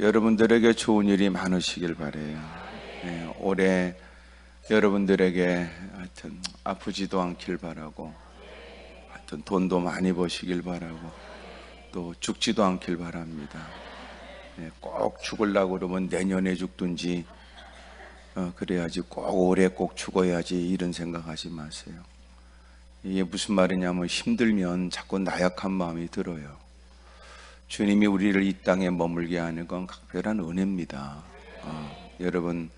여러분들에게 좋은 일이 많으시길 바래요. 올해 여러분들에게 하여튼 아프지도 않길 바라고, 하여튼 돈도 많이 버시길 바라고, 또 죽지도 않길 바랍니다. 꼭 죽으려고 그러면 내년에 죽든지, 그래야지, 꼭 올해 꼭 죽어야지, 이런 생각하지 마세요. 이게 무슨 말이냐면, 힘들면 자꾸 나약한 마음이 들어요. 주님이 우리를 이 땅에 머물게 하는 건 각별한 은혜입니다. 여러분,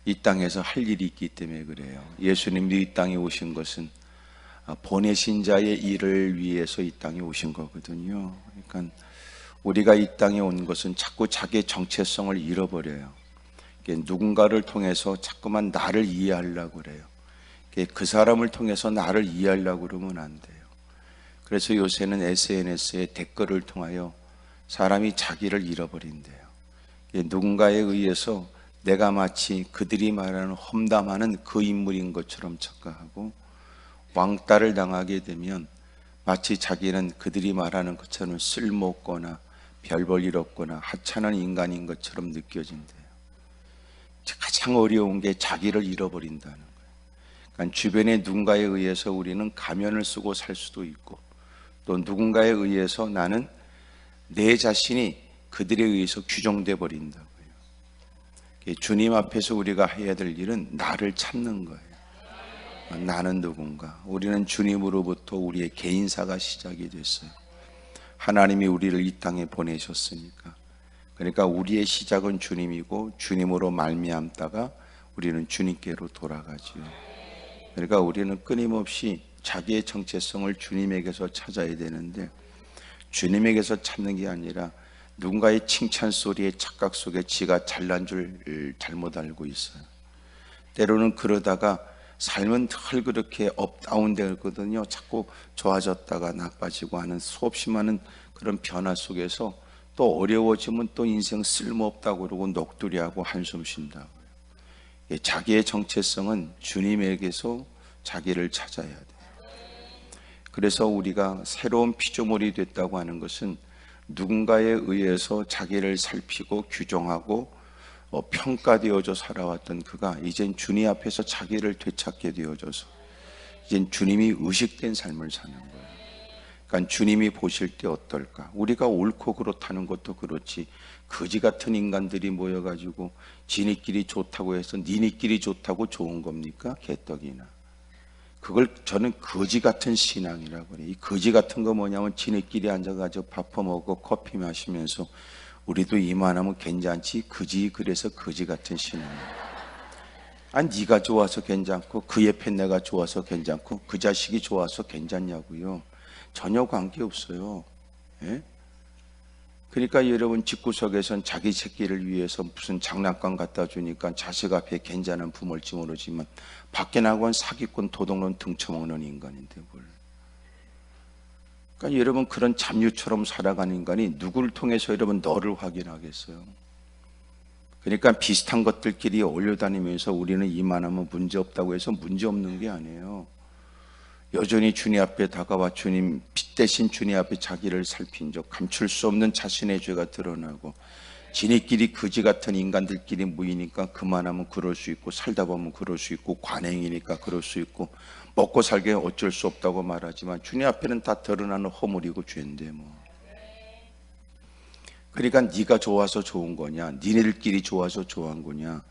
이 땅에서 할 일이 있기 때문에 그래요. 예수님도 이 땅에 오신 것은 보내신 자의 일을 위해서 이 땅에 오신 거거든요. 그러니까 우리가 이 땅에 온 것은 자꾸 자기의 정체성을 잃어버려요. 누군가를 통해서 자꾸만 나를 이해하려고 그래요. 그 사람을 통해서 나를 이해하려고 그러면 안 돼요. 그래서 요새는 SNS에 댓글을 통하여 사람이 자기를 잃어버린대요. 누군가에 의해서 내가 마치 그들이 말하는 험담하는 그 인물인 것처럼 착각하고, 왕따를 당하게 되면 마치 자기는 그들이 말하는 것처럼 쓸모없거나 별 볼 일 없거나 하찮은 인간인 것처럼 느껴진대요. 가장 어려운 게 자기를 잃어버린다는 거예요. 그러니까 주변의 누군가에 의해서 우리는 가면을 쓰고 살 수도 있고, 또 누군가에 의해서 나는 내 자신이 그들에 의해서 규정돼 버린다고요. 주님 앞에서 우리가 해야 될 일은 나를 찾는 거예요. 나는 누군가. 우리는 주님으로부터 우리의 개인사가 시작이 됐어요. 하나님이 우리를 이 땅에 보내셨으니까. 그러니까 우리의 시작은 주님이고, 주님으로 말미암다가 우리는 주님께로 돌아가지요. 그러니까 우리는 끊임없이 자기의 정체성을 주님에게서 찾아야 되는데, 주님에게서 찾는 게 아니라 누군가의 칭찬 소리의 착각 속에 지가 잘난 줄 잘못 알고 있어요. 때로는 그러다가 삶은 늘 그렇게 업다운 되거든요. 자꾸 좋아졌다가 나빠지고 하는 수없이 많은 그런 변화 속에서 또 어려워지면 또 인생 쓸모없다고 그러고 넋두리하고 한숨 쉰다고요. 자기의 정체성은 주님에게서 자기를 찾아야 돼요. 그래서 우리가 새로운 피조물이 됐다고 하는 것은 누군가에 의해서 자기를 살피고 규정하고 평가되어져 살아왔던 그가 이젠 주님 앞에서 자기를 되찾게 되어져서 이젠 주님이 의식된 삶을 사는 거예요. 그러니까 주님이 보실 때 어떨까? 우리가 옳고 그렇다는 것도 그렇지, 거지 같은 인간들이 모여가지고 지네끼리 좋다고 해서 니네끼리 좋다고 좋은 겁니까? 개떡이나. 그걸 저는 거지 같은 신앙이라고 그래요. 이 거지 같은 거 뭐냐면 지네끼리 앉아가지고 밥 퍼먹고 커피 마시면서 우리도 이만하면 괜찮지, 그지, 그래서 거지 같은 신앙이에요. 아니, 네가 좋아서 괜찮고 그 옆에 내가 좋아서 괜찮고 그 자식이 좋아서 괜찮냐고요. 전혀 관계없어요. 예? 그러니까 여러분, 집구석에선 자기 새끼를 위해서 무슨 장난감 갖다 주니까 자식 앞에 괜찮은 부모일지 모르지만 밖에 나가면 사기꾼 도둑놈 등쳐먹는 인간인데 뭘. 그러니까 여러분, 그런 잡류처럼 살아가는 인간이 누구를 통해서 여러분 너를 확인하겠어요? 그러니까 비슷한 것들끼리 올려다니면서 우리는 이만하면 문제없다고 해서 문제없는 게 아니에요. 여전히 주님 앞에 다가와 주님, 빛 대신 주님 앞에 자기를 살핀 적, 감출 수 없는 자신의 죄가 드러나고, 지네끼리 거지 같은 인간들끼리 모이니까 그만하면 그럴 수 있고, 살다 보면 그럴 수 있고, 관행이니까 그럴 수 있고, 먹고 살기엔 어쩔 수 없다고 말하지만 주님 앞에는 다 드러나는 허물이고 죄인데 뭐. 그러니까 네가 좋아서 좋은 거냐, 니네들끼리 좋아서 좋아한 거냐,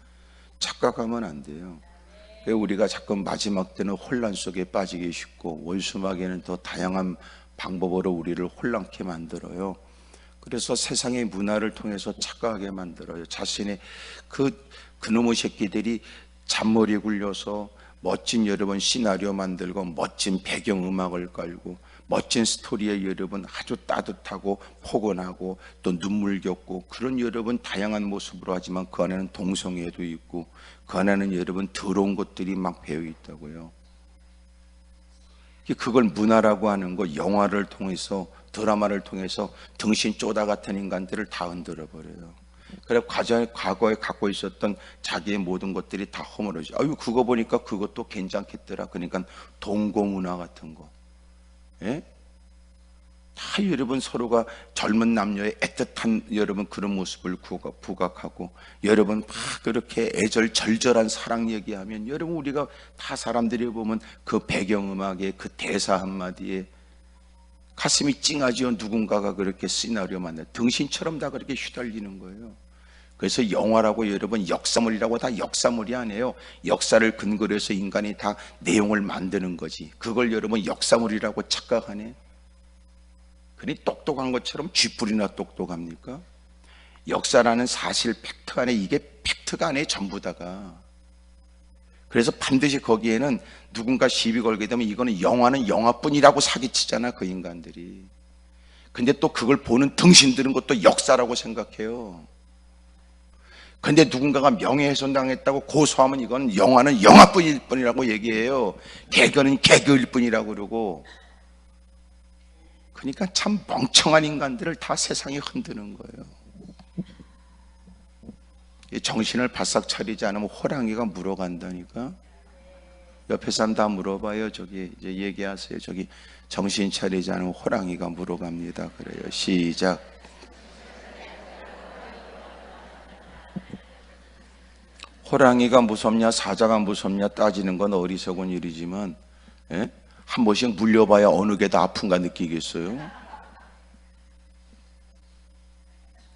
착각하면 안 돼요. 우리가 자꾸 마지막 때는 혼란 속에 빠지기 쉽고, 월수막에는 더 다양한 방법으로 우리를 혼란케 만들어요. 그래서 세상의 문화를 통해서 착각하게 만들어요. 자신의 그놈의 새끼들이 잔머리 굴려서 멋진 여러분 시나리오 만들고, 멋진 배경음악을 깔고, 멋진 스토리에 여러분 아주 따뜻하고 포근하고 또 눈물겹고 그런 여러분 다양한 모습으로 하지만 그 안에는 동성애도 있고 그 안에는 여러분 더러운 것들이 막 배어 있다고요. 그걸 문화라고 하는 거, 영화를 통해서, 드라마를 통해서 등신 쪼다 같은 인간들을 다 흔들어 버려요. 그래 과거에 갖고 있었던 자기의 모든 것들이 다 허물어져. 아유, 그거 보니까 그것도 괜찮겠더라. 그러니까 동고문화 같은 거, 예? 다 여러분 서로가 젊은 남녀의 애틋한 여러분 그런 모습을 부각하고 여러분 막 그렇게 절절한 사랑 얘기하면 여러분 우리가 다 사람들이 보면 그 배경음악에 그 대사 한마디에 가슴이 찡하지요. 누군가가 그렇게 시나리오 만나 등신처럼 다 그렇게 휘달리는 거예요. 그래서 영화라고 여러분 역사물이라고 다 역사물이 아니에요. 역사를 근거로 해서 인간이 다 내용을 만드는 거지. 그걸 여러분 역사물이라고 착각하네. 그니 똑똑한 것처럼 쥐뿔이나 똑똑합니까? 역사라는 사실 팩트 안에 이게 팩트가 아니에요. 전부 다가. 그래서 반드시 거기에는 누군가 시비 걸게 되면 이거는 영화는 영화뿐이라고 사기치잖아 그 인간들이. 근데 또 그걸 보는 등신들은 것도 역사라고 생각해요. 근데 누군가가 명예훼손 당했다고 고소하면 이건 영화는 영화뿐일 뿐이라고 얘기해요. 개그는 개그일 뿐이라고 그러고. 그러니까 참 멍청한 인간들을 다 세상이 흔드는 거예요. 정신을 바싹 차리지 않으면 호랑이가 물어간다니까. 옆에 사람 다 물어봐요. 저기 이제 얘기하세요. 저기 정신 차리지 않으면 호랑이가 물어갑니다. 그래요. 시작. 호랑이가 무섭냐 사자가 무섭냐 따지는 건 어리석은 일이지만 한 번씩 물려봐야 어느 게 더 아픈가 느끼겠어요?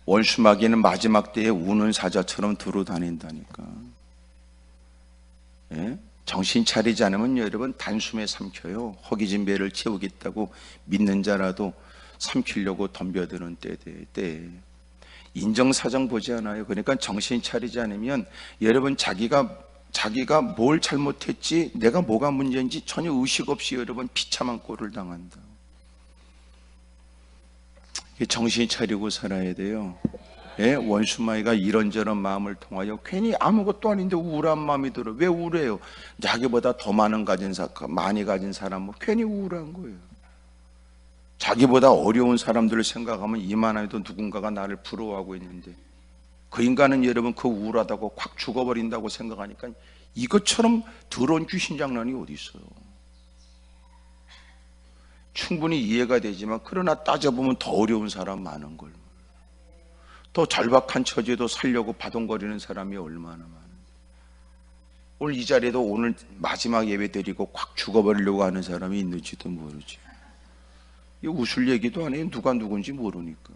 원수마귀는 마지막 때에 우는 사자처럼 들어다닌다니까. 정신 차리지 않으면 여러분 단숨에 삼켜요. 허기진 배를 채우겠다고 믿는 자라도 삼키려고 덤벼드는 때 인정사정 보지 않아요. 그러니까 정신 차리지 않으면 여러분 자기가 뭘 잘못했지 내가 뭐가 문제인지 전혀 의식 없이 여러분 비참한 꼴을 당한다. 정신 차리고 살아야 돼요. 원수마귀가 이런저런 마음을 통하여 괜히 아무것도 아닌데 우울한 마음이 들어. 왜 우울해요? 자기보다 더 많이 가진 사람은 괜히 우울한 거예요. 자기보다 어려운 사람들을 생각하면 이만해도 누군가가 나를 부러워하고 있는데 그 인간은 여러분 그 우울하다고 콱 죽어버린다고 생각하니까 이것처럼 더러운 귀신 장난이 어디 있어요? 충분히 이해가 되지만 그러나 따져보면 더 어려운 사람 많은 걸. 더 절박한 처지에도 살려고 바동거리는 사람이 얼마나 많은데. 오늘 이 자리에도 오늘 마지막 예배 드리고 콱 죽어버리려고 하는 사람이 있는지도 모르지. 이거 웃을 얘기도 아니에요. 누가 누군지 모르니까.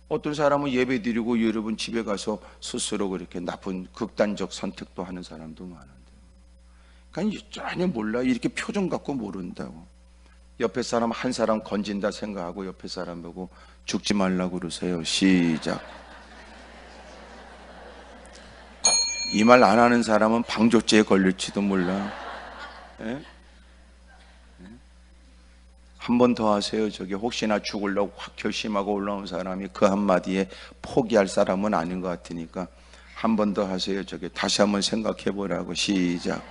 어떤 사람은 예배 드리고 여러분 집에 가서 스스로 그렇게 나쁜 극단적 선택도 하는 사람도 많은데. 그러니까 전혀 몰라. 이렇게 표정 갖고 모른다고. 옆에 사람 한 사람 건진다 생각하고 옆에 사람 보고 죽지 말라고 그러세요. 시작. 이 말 안 하는 사람은 방조죄에 걸릴지도 몰라. 한 번 더 하세요. 저기 혹시나 죽으려고 확 결심하고 올라온 사람이 그 한마디에 포기할 사람은 아닌 것 같으니까 한 번 더 하세요. 저기 다시 한번 생각해 보라고. 시작.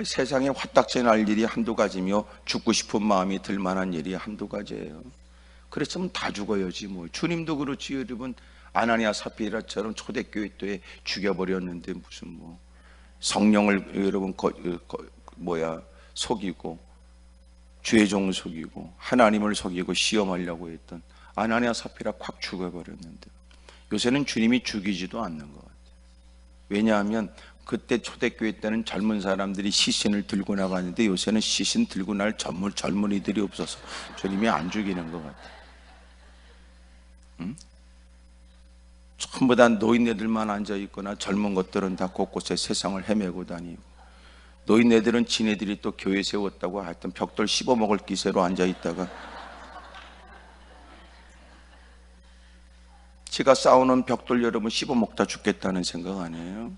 세상에 화딱지 날 일이 한두 가지며 죽고 싶은 마음이 들 만한 일이 한두 가지예요. 그랬으면 다 죽어야지 뭐. 주님도 그렇지. 여러분 아나니아 삽비라처럼 초대교회 때 죽여버렸는데 무슨 뭐 성령을 여러분 속이고 주의 종을 속이고 하나님을 속이고 시험하려고 했던 아나니아 삽비라 콱 죽어버렸는데 요새는 주님이 죽이지도 않는 것 같아요. 왜냐하면 그때 초대교회 때는 젊은 사람들이 시신을 들고 나가는데 요새는 시신 들고 날 젊은이들이 없어서 주님이 안 죽이는 것 같아요. 전부 다 노인네들만 앉아있거나 젊은 것들은 다 곳곳에 세상을 헤매고 다니고 노인네들은 지네들이 또 교회 세웠다고 하여튼 벽돌 씹어먹을 기세로 앉아있다가 제가 쌓아놓은 벽돌 여러분 씹어먹다 죽겠다는 생각 아니에요?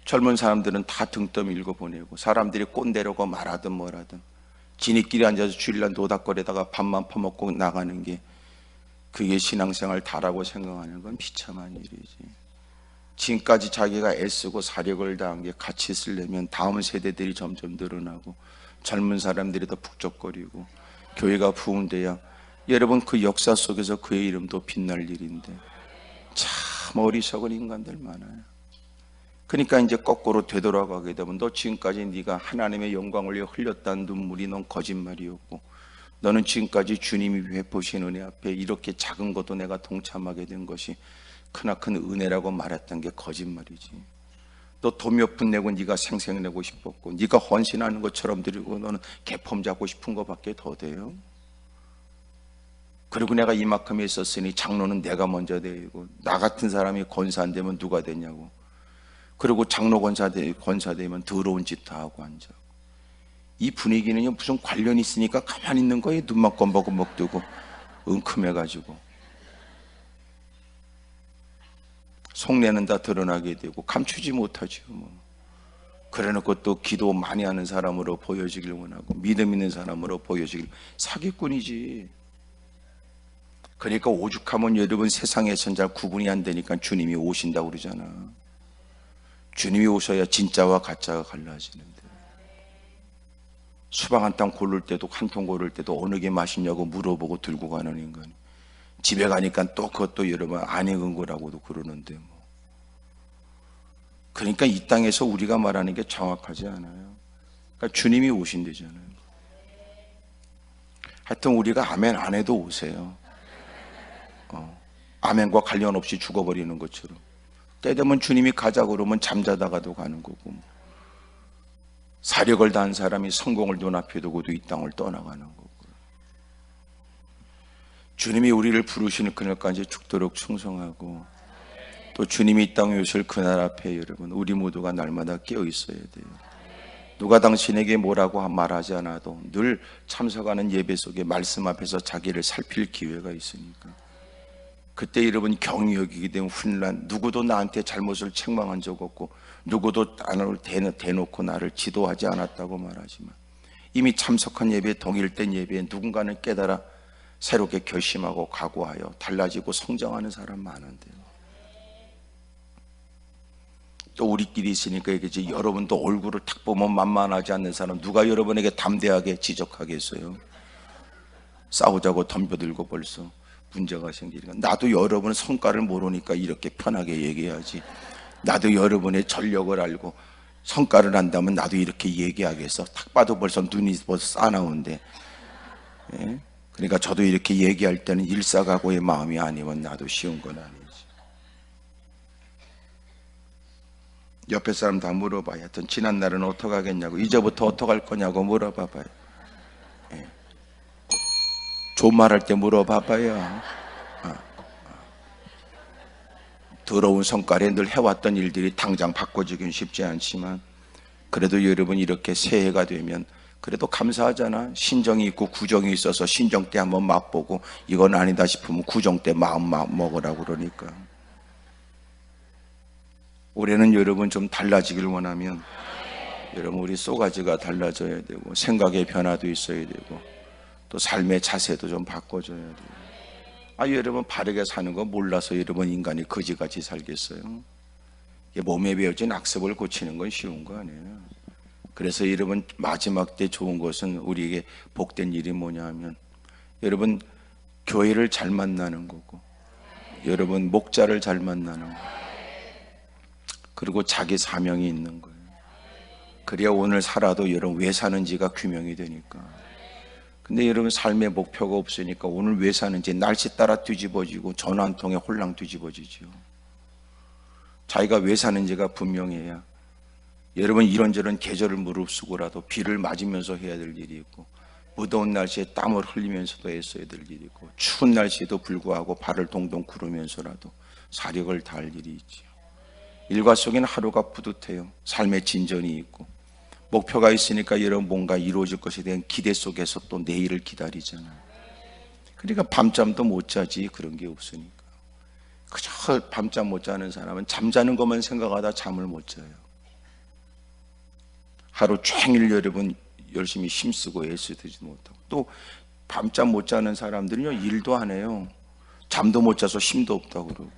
젊은 사람들은 다 등 떠밀고 보내고 사람들이 꼰대라고 말하든 뭐라든 지네끼리 앉아서 주일날 노닥거리다가 밥만 퍼먹고 나가는 게 그게 신앙생활 다라고 생각하는 건 비참한 일이지. 지금까지 자기가 애쓰고 사력을 다한 게 같이 쓰려면 다음 세대들이 점점 늘어나고 젊은 사람들이 더 북적거리고 교회가 부흥돼야 여러분 그 역사 속에서 그의 이름도 빛날 일인데 참 어리석은 인간들 많아요. 그러니까 이제 거꾸로 되돌아가게 되면 너 지금까지 네가 하나님의 영광을 위해 흘렸다는 눈물이 넌 거짓말이었고, 너는 지금까지 주님이 베푸신 은혜 앞에 이렇게 작은 것도 내가 동참하게 된 것이 크나큰 은혜라고 말했던 게 거짓말이지. 너 돈 몇 푼 내고 네가 생색내고 싶었고, 네가 헌신하는 것처럼 드리고 너는 개폼 잡고 싶은 것밖에 더 돼요. 그리고 내가 이만큼 있었으니 장로는 내가 먼저 되고, 나 같은 사람이 권사 안 되면 누가 되냐고. 그리고 장로 권사 되면 더러운 짓 다 하고 앉아. 이 분위기는 무슨 관련이 있으니까 가만히 있는 거예요. 눈만 껌벅껌벅 뜨고 은큼해가지고 속내는 다 드러나게 되고 감추지 못하죠. 뭐. 그래놓고 또 기도 많이 하는 사람으로 보여지길 원하고 믿음 있는 사람으로 보여지길. 사기꾼이지. 그러니까 오죽하면 여러분 세상에선 잘 구분이 안 되니까 주님이 오신다고 그러잖아. 주님이 오셔야 진짜와 가짜가 갈라지는데, 수박 한 땅 고를 때도 한 통 고를 때도 어느 게 맛있냐고 물어보고 들고 가는 인간이 집에 가니까 또 그것도 여러분 안 익은 거라고도 그러는데 뭐. 그러니까 이 땅에서 우리가 말하는 게 정확하지 않아요. 그러니까 주님이 오신대잖아요. 하여튼 우리가 아멘 안 해도 오세요. 아멘과 관련 없이 죽어버리는 것처럼. 때 되면 주님이 가자 그러면 잠자다가도 가는 거고, 사력을 다한 사람이 성공을 눈앞에 두고도 이 땅을 떠나가는 거고. 주님이 우리를 부르시는 그날까지 죽도록 충성하고, 또 주님이 이 땅에 오실 그날 앞에 여러분 우리 모두가 날마다 깨어 있어야 돼요. 누가 당신에게 뭐라고 말하지 않아도 늘 참석하는 예배 속에 말씀 앞에서 자기를 살필 기회가 있으니까, 그때 여러분 경히 여기게 되면 훈란, 누구도 나한테 잘못을 책망한 적 없고 누구도 나를 대놓고 나를 지도하지 않았다고 말하지만, 이미 참석한 예배에 동일된 예배에 누군가는 깨달아 새롭게 결심하고 각오하여 달라지고 성장하는 사람 많은데요. 또 우리끼리 있으니까 얘기지, 여러분도 얼굴을 탁 보면 만만하지 않는 사람 누가 여러분에게 담대하게 지적하겠어요? 싸우자고 덤벼들고 벌써 문제가 생기니까. 나도 여러분 성과를 모르니까 이렇게 편하게 얘기해야지. 나도 여러분의 전력을 알고 성과를 안다면 나도 이렇게 얘기하겠어. 딱 봐도 벌써 눈이 벌써 싸나운데. 예? 그러니까 저도 이렇게 얘기할 때는 일사각오의 마음이 아니면 나도 쉬운 건 아니지. 옆에 사람 다 물어봐요. 하여튼 지난 날은 어떡하겠냐고, 이제부터 어떡할 거냐고 물어봐봐요. 예. 좋은 말 할 때 물어봐봐요. 더러운 성깔에 늘 해왔던 일들이 당장 바꿔지긴 쉽지 않지만, 그래도 여러분 이렇게 새해가 되면 그래도 감사하잖아. 신정이 있고 구정이 있어서 신정 때 한번 맛보고 이건 아니다 싶으면 구정 때 마음 먹으라고 그러니까. 올해는 여러분 좀 달라지길 원하면 여러분 우리 쏘가지가 달라져야 되고, 생각의 변화도 있어야 되고, 또 삶의 자세도 좀 바꿔줘야 돼요. 여러분 바르게 사는 거 몰라서 여러분 인간이 거지같이 살겠어요? 몸에 배어진 악습을 고치는 건 쉬운 거 아니에요. 그래서 여러분 마지막 때 좋은 것은, 우리에게 복된 일이 뭐냐 하면 여러분 교회를 잘 만나는 거고, 여러분 목자를 잘 만나는 거, 그리고 자기 사명이 있는 거예요. 그래야 오늘 살아도 여러분 왜 사는지가 규명이 되니까. 근데 여러분 삶의 목표가 없으니까 오늘 왜 사는지 날씨 따라 뒤집어지고 전화 한 통에 홀랑 뒤집어지죠. 자기가 왜 사는지가 분명해야 여러분 이런저런 계절을 무릅쓰고라도 비를 맞으면서 해야 될 일이 있고, 무더운 날씨에 땀을 흘리면서도 애써야 될 일이 있고, 추운 날씨에도 불구하고 발을 동동 구르면서라도 사력을 다할 일이 있죠. 일과 속에는 하루가 뿌듯해요. 삶의 진전이 있고 목표가 있으니까 여러분 뭔가 이루어질 것에 대한 기대 속에서 또 내일을 기다리잖아요. 그러니까 밤잠도 못 자지. 그런 게 없으니까. 그저 밤잠 못 자는 사람은 잠자는 것만 생각하다 잠을 못 자요. 하루 종일 여러분 열심히 힘쓰고 애쓰지 못하고, 또 밤잠 못 자는 사람들은요 일도 안 해요. 잠도 못 자서 힘도 없다고 그러고,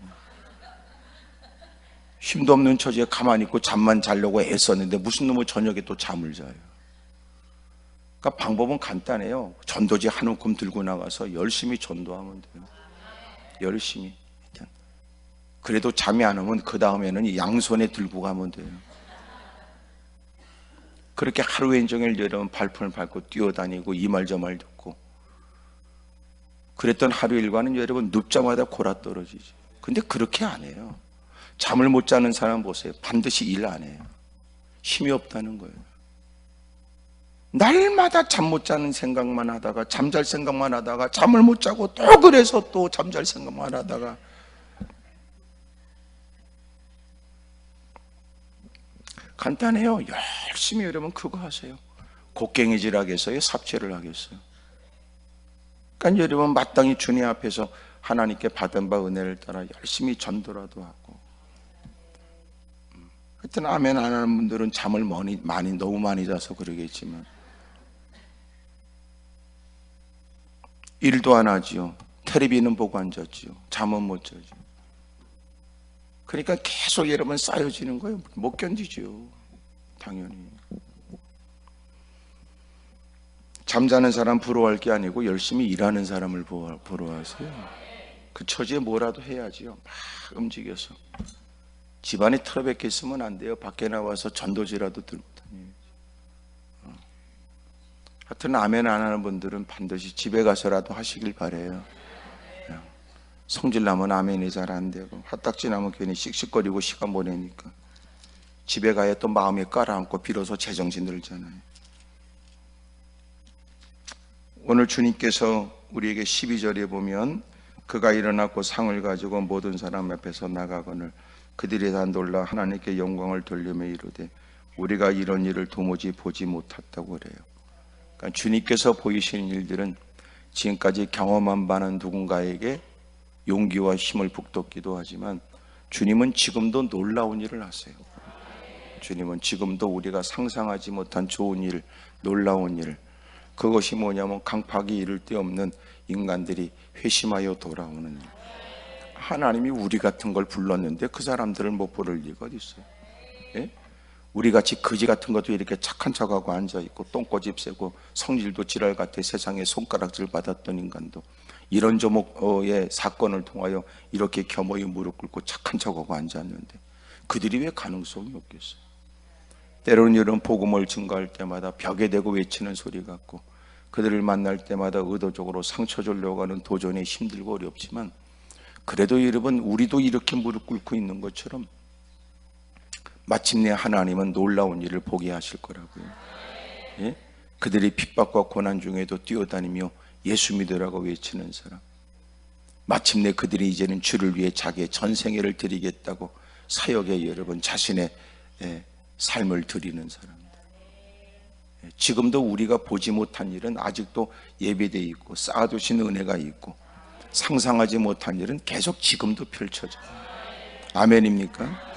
힘도 없는 처지에 가만히 있고 잠만 자려고 애썼는데 무슨 놈의 저녁에 또 잠을 자요. 그러니까 방법은 간단해요. 전도지 한 움큼 들고 나가서 열심히 전도하면 돼요. 열심히. 그래도 잠이 안 오면 그 다음에는 양손에 들고 가면 돼요. 그렇게 하루 종일 여러분 발품을 밟고 뛰어다니고 이 말 저 말 듣고 그랬던 하루 일과는 여러분 눕자마자 골아 떨어지지. 근데 그렇게 안 해요. 잠을 못 자는 사람 보세요. 반드시 일 안 해요. 힘이 없다는 거예요. 날마다 잠 못 자는 생각만 하다가 잠잘 생각만 하다가 잠을 못 자고 또 그래서 또 잠잘 생각만 하다가 간단해요. 열심히 여러분 그거 하세요. 곡괭이질 하겠어요? 삽질을 하겠어요? 그러니까 여러분 마땅히 주님 앞에서 하나님께 받은 바 은혜를 따라 열심히 전도라도 하고 하여튼 아멘 안 하는 분들은 잠을 너무 많이 자서 그러겠지만 일도 안 하지요. 텔레비는 보고 앉았지요. 잠은 못 자죠. 그러니까 계속 여러분 쌓여지는 거예요. 못 견디죠. 당연히. 잠자는 사람 부러워할 게 아니고 열심히 일하는 사람을 부러워하세요. 그 처지에 뭐라도 해야지요. 막 움직여서. 집안에 틀어박혀 있으면 안 돼요. 밖에 나와서 전도지라도 들고 다녀야지. 하여튼 아멘 안 하는 분들은 반드시 집에 가서라도 하시길 바래요. 성질 나면 아멘이 잘 안 되고 화딱지 나면 괜히 씩씩거리고 시간 보내니까 집에 가야 또 마음에 깔아앉고 비로소 제정신 들잖아요. 오늘 주님께서 우리에게 12절에 보면 그가 일어났고 상을 가지고 모든 사람 앞에서 나가거늘 그들이 다 놀라 하나님께 영광을 돌리며 이르되 우리가 이런 일을 도무지 보지 못했다고 그래요. 그러니까 주님께서 보이시는 일들은 지금까지 경험한 바는 누군가에게 용기와 힘을 북돋기도 하지만 주님은 지금도 놀라운 일을 하세요. 주님은 지금도 우리가 상상하지 못한 좋은 일, 놀라운 일, 그것이 뭐냐면 강팍이 이를 데 없는 인간들이 회심하여 돌아오는 일. 하나님이 우리 같은 걸 불렀는데 그 사람들을 못 부를 리가 어디 있어요? 예? 우리같이 거지 같은 것도 이렇게 착한 척하고 앉아있고 똥꼬집 세고 성질도 지랄 같아 세상에 손가락질 받았던 인간도 이런 조목의 사건을 통하여 이렇게 겸허히 무릎 꿇고 착한 척하고 앉았는데 그들이 왜 가능성이 없겠어요? 때로는 이런 복음을 증거할 때마다 벽에 대고 외치는 소리 같고 그들을 만날 때마다 의도적으로 상처 주려고 하는 도전이 힘들고 어렵지만 그래도 여러분 우리도 이렇게 무릎 꿇고 있는 것처럼 마침내 하나님은 놀라운 일을 보게 하실 거라고요. 예? 그들이 핍박과 고난 중에도 뛰어다니며 예수 믿으라고 외치는 사람, 마침내 그들이 이제는 주를 위해 자기의 전생애를 드리겠다고 사역에 여러분 자신의 삶을 드리는 사람들. 지금도 우리가 보지 못한 일은 아직도 예배되어 있고 쌓아두신 은혜가 있고 상상하지 못한 일은 계속 지금도 펼쳐져요. 아멘입니까?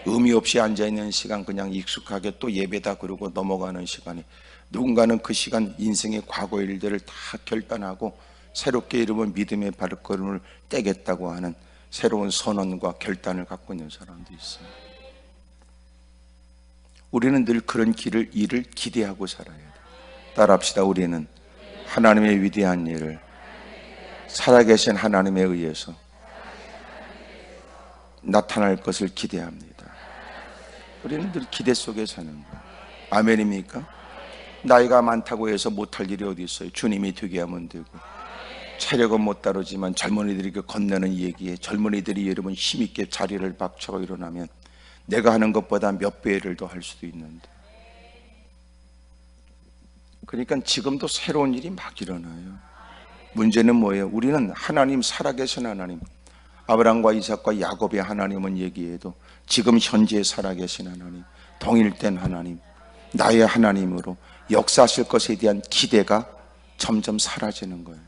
의미 없이 앉아있는 시간 그냥 익숙하게 또 예배다 그러고 넘어가는 시간에 누군가는 그 시간 인생의 과거 일들을 다 결단하고 새롭게 이루면 믿음의 발걸음을 떼겠다고 하는 새로운 선언과 결단을 갖고 있는 사람도 있어요. 우리는 늘 그런 일을 기대하고 살아야 돼요. 따라합시다. 우리는 하나님의 위대한 일을 살아계신 하나님에 의해서 나타날 것을 기대합니다. 우리는 늘 기대 속에 사는 거예요. 아멘입니까? 나이가 많다고 해서 못할 일이 어디 있어요? 주님이 되게 하면 되고 체력은 못 다루지만 젊은이들에게 건네는 얘기에 젊은이들이 여러분 힘있게 자리를 박차고 일어나면 내가 하는 것보다 몇 배를 더 할 수도 있는데 그러니까 지금도 새로운 일이 막 일어나요. 문제는 뭐예요? 우리는 하나님 살아계신 하나님 아브라함과 이삭과 야곱의 하나님은 얘기해도 지금 현재 살아계신 하나님 동일된 하나님 나의 하나님으로 역사하실 것에 대한 기대가 점점 사라지는 거예요.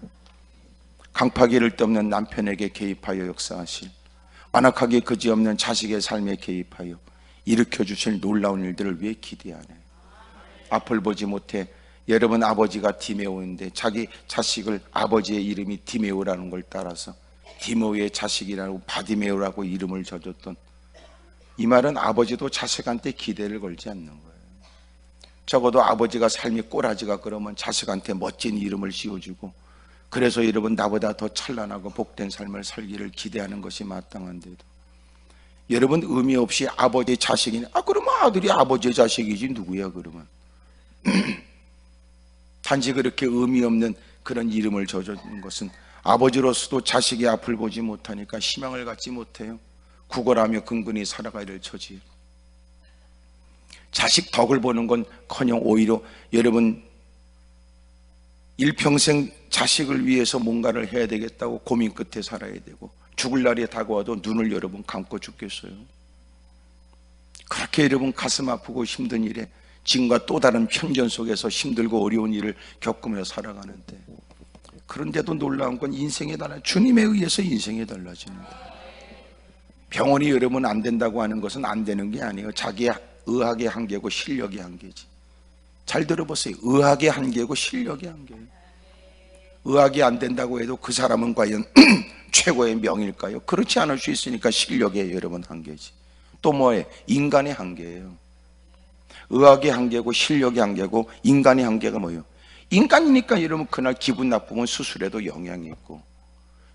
강파기를 데 없는 남편에게 개입하여 역사하실 완악하게 그지없는 자식의 삶에 개입하여 일으켜주실 놀라운 일들을 왜 기대 안 해요? 앞을 보지 못해 여러분 아버지가 디메오인데 자기 자식을 아버지의 이름이 디메오라는 걸 따라서 디모의 자식이라고 바디메오라고 이름을 져줬던 이 말은 아버지도 자식한테 기대를 걸지 않는 거예요. 적어도 아버지가 삶이 꼬라지가 그러면 자식한테 멋진 이름을 씌워주고 그래서 여러분 나보다 더 찬란하고 복된 삶을 살기를 기대하는 것이 마땅한데도 여러분 의미 없이 아버지의 자식이네. 그러면 아들이 아버지의 자식이지 누구야 그러면. 단지 그렇게 의미 없는 그런 이름을 져주는 것은 아버지로서도 자식의 앞을 보지 못하니까 희망을 갖지 못해요. 구걸하며 근근히 살아가야 될 처지. 자식 덕을 보는 건 커녕 오히려 여러분 일평생 자식을 위해서 뭔가를 해야 되겠다고 고민 끝에 살아야 되고, 죽을 날이 다가와도 눈을 여러분 감고 죽겠어요? 그렇게 여러분 가슴 아프고 힘든 일에 지금과 또 다른 편견 속에서 힘들고 어려운 일을 겪으며 살아가는데, 그런데도 놀라운 건 인생이 달라, 주님에 의해서 인생이 달라집니다. 병원이 여러분 안 된다고 하는 것은 안 되는 게 아니에요. 자기의 의학의 한계고 실력의 한계지. 잘 들어보세요. 의학의 한계고 실력의 한계예요. 의학이 안 된다고 해도 그 사람은 과연 최고의 명일까요? 그렇지 않을 수 있으니까 실력의 여러분 한계지. 또 뭐예요? 인간의 한계예요. 의학의 한계고 실력의 한계고 인간의 한계가 뭐예요? 인간이니까 여러분 그날 기분 나쁘면 수술에도 영향이 있고,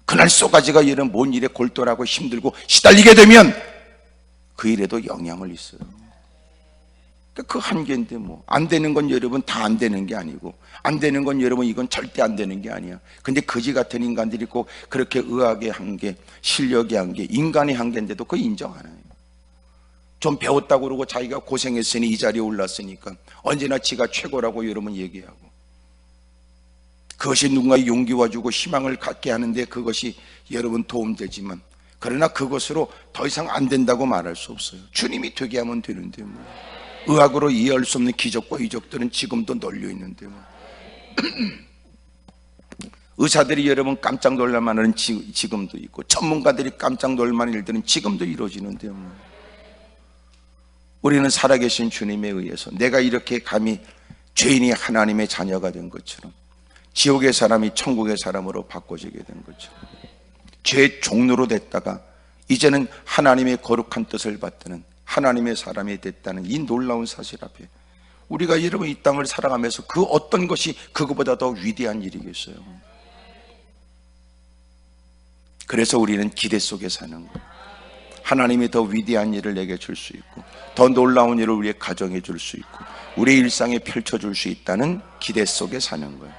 그날 쏘가지가 여러분 뭔 일에 골똘하고 힘들고 시달리게 되면 그 일에도 영향을 있어요. 그 한계인데 뭐 안 되는 건 여러분 다 안 되는 게 아니고, 안 되는 건 여러분 이건 절대 안 되는 게 아니야. 근데 거지 같은 인간들이 꼭 그렇게 의학의 한계, 실력의 한계, 인간의 한계인데도 그거 인정 안 해요. 좀 배웠다고 그러고 자기가 고생했으니 이 자리에 올랐으니까 언제나 지가 최고라고 여러분 얘기하고, 그것이 누군가의 용기와 주고 희망을 갖게 하는데 그것이 여러분 도움되지만, 그러나 그것으로 더 이상 안 된다고 말할 수 없어요. 주님이 되게 하면 되는데 뭐. 의학으로 이해할 수 없는 기적과 이적들은 지금도 널려 있는데 뭐. 의사들이 여러분 깜짝 놀랄 만한 지금도 있고, 전문가들이 깜짝 놀랄 만한 일들은 지금도 이루어지는데 뭐. 우리는 살아계신 주님에 의해서 내가 이렇게 감히 죄인이 하나님의 자녀가 된 것처럼, 지옥의 사람이 천국의 사람으로 바꿔지게 된 것처럼, 죄의 종로로 됐다가 이제는 하나님의 거룩한 뜻을 받드는 하나님의 사람이 됐다는 이 놀라운 사실 앞에 우리가 여러분 이 땅을 살아가면서 그 어떤 것이 그거보다 더 위대한 일이겠어요? 그래서 우리는 기대 속에 사는 거예요. 하나님이 더 위대한 일을 내게 줄 수 있고, 더 놀라운 일을 우리의 가정에 줄 수 있고, 우리의 일상에 펼쳐줄 수 있다는 기대 속에 사는 거예요.